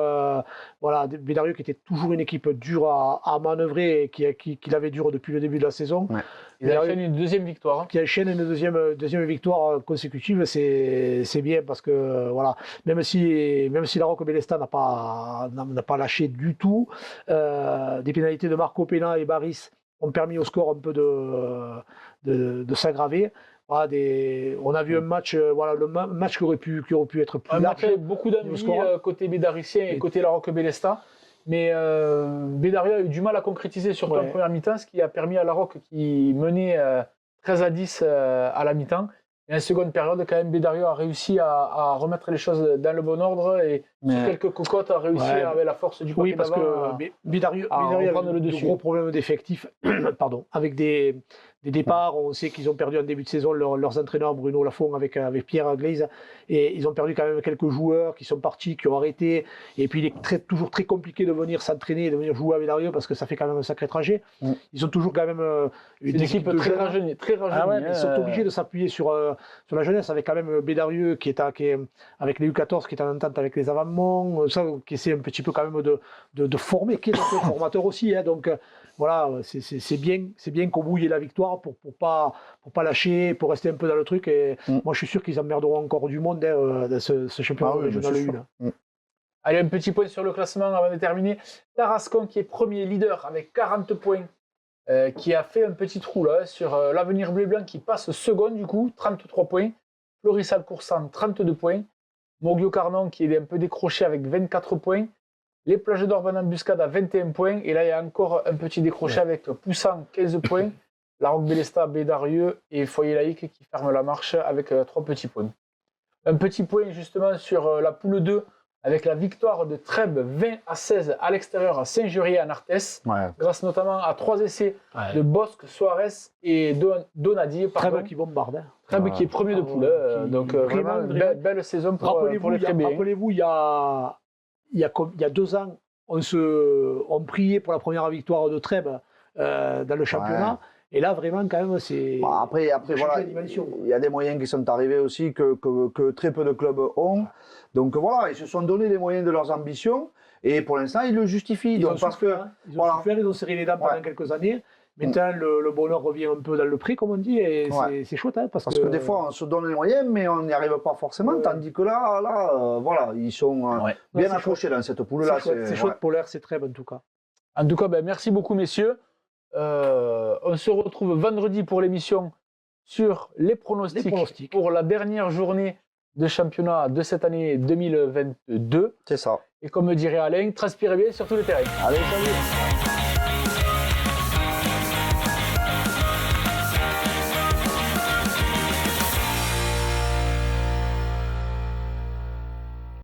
Speaker 4: Bédarieux qui était toujours une équipe dure à manœuvrer et qui l'avait dur depuis le début de la saison. Ouais.
Speaker 2: Il enchaîne une deuxième victoire.
Speaker 4: Qui enchaîne une deuxième victoire consécutive, c'est bien parce que voilà, même si Larocque Bélesta n'a pas lâché du tout, des pénalités de Marco Pena et Baris ont permis au score un peu de s'aggraver. Voilà, on a vu un match, le match qui aurait pu être plus large.
Speaker 2: Match avec beaucoup d'envie côté bédaricien et côté Larocque Bélesta. Mais Bédarieux a eu du mal à concrétiser, surtout en première mi-temps, ce qui a permis à Larocque, qui menait 13-10 à la mi-temps. Et en seconde période, quand même, Bédarieux a réussi à remettre les choses dans le bon ordre et sur quelques cocottes a réussi avec la force du côté
Speaker 4: parce que Bédarieux a de gros problèmes d'effectifs, avec des départs. On sait qu'ils ont perdu en début de saison leurs entraîneurs, Bruno Lafont avec Pierre Glaise, et ils ont perdu quand même quelques joueurs qui sont partis, qui ont arrêté. Et puis il est toujours très compliqué de venir s'entraîner et de venir jouer à Bédarieux parce que ça fait quand même un sacré trajet. Ils ont toujours quand même une équipe
Speaker 2: très rajeunie.
Speaker 4: Ils sont obligés de s'appuyer sur la jeunesse avec quand même Bédarieux qui est avec les U14 qui est en entente avec les avant Clermont, ça, qui essaie un petit peu quand même de former, qui est un peu formateur aussi. Hein, donc voilà, c'est bien qu'on bouille la victoire pour pas lâcher, pour rester un peu dans le truc. Et moi, je suis sûr qu'ils emmerderont encore du monde dans ce championnat régional 1.
Speaker 2: Allez, un petit point sur le classement avant de terminer. Tarascon qui est premier leader avec 40 points, qui a fait un petit trou là sur l'Avenir Bleu et Blanc qui passe second du coup, 33 points. Florissal Coursan, 32 points. Moglio Carnon qui est un peu décroché avec 24 points. Les Plages d'Orban-Embuscade à 21 points. Et là, il y a encore un petit décroché avec Poussan, 15 points. La Roque-Bélesta, Bédarieux et Foyer Laïque qui ferment la marche avec 3 petits points. Un petit point justement sur la poule 2 avec la victoire de Trèbes 20-16 à l'extérieur à Saint-Jurier en Arthès, grâce notamment à 3 essais de Bosque, Suarez et Donadier.
Speaker 4: Trèbes qui bombarde.
Speaker 2: Trèbes qui est premier de poule. Donc vraiment belle saison pour les Trébéens.
Speaker 4: Rappelez-vous, il y a 2 ans, on priait pour la première victoire de Trèbes dans le championnat. Et là, vraiment, quand même, c'est.
Speaker 3: Après voilà, il y a des moyens qui sont arrivés aussi que très peu de clubs ont. Donc voilà, ils se sont donné les moyens de leurs ambitions et pour l'instant, ils le justifient.
Speaker 4: Ils ont souffert, ils ont serré les dents pendant quelques années. Maintenant, le bonheur revient un peu dans le prix, comme on dit, et c'est chouette. Hein, parce que
Speaker 3: des fois, on se donne les moyens, mais on n'y arrive pas forcément, tandis que là voilà, ils sont bien accrochés dans cette poule-là.
Speaker 4: C'est chouette pour l'RC Trèbes, en tout cas.
Speaker 2: En tout cas, merci beaucoup, messieurs. On se retrouve vendredi pour l'émission sur les pronostics pour la dernière journée de championnat de cette année 2022.
Speaker 3: C'est ça.
Speaker 2: Et comme me dirait Alain, transpirez bien sur tous les terrains.
Speaker 3: Allez, salut.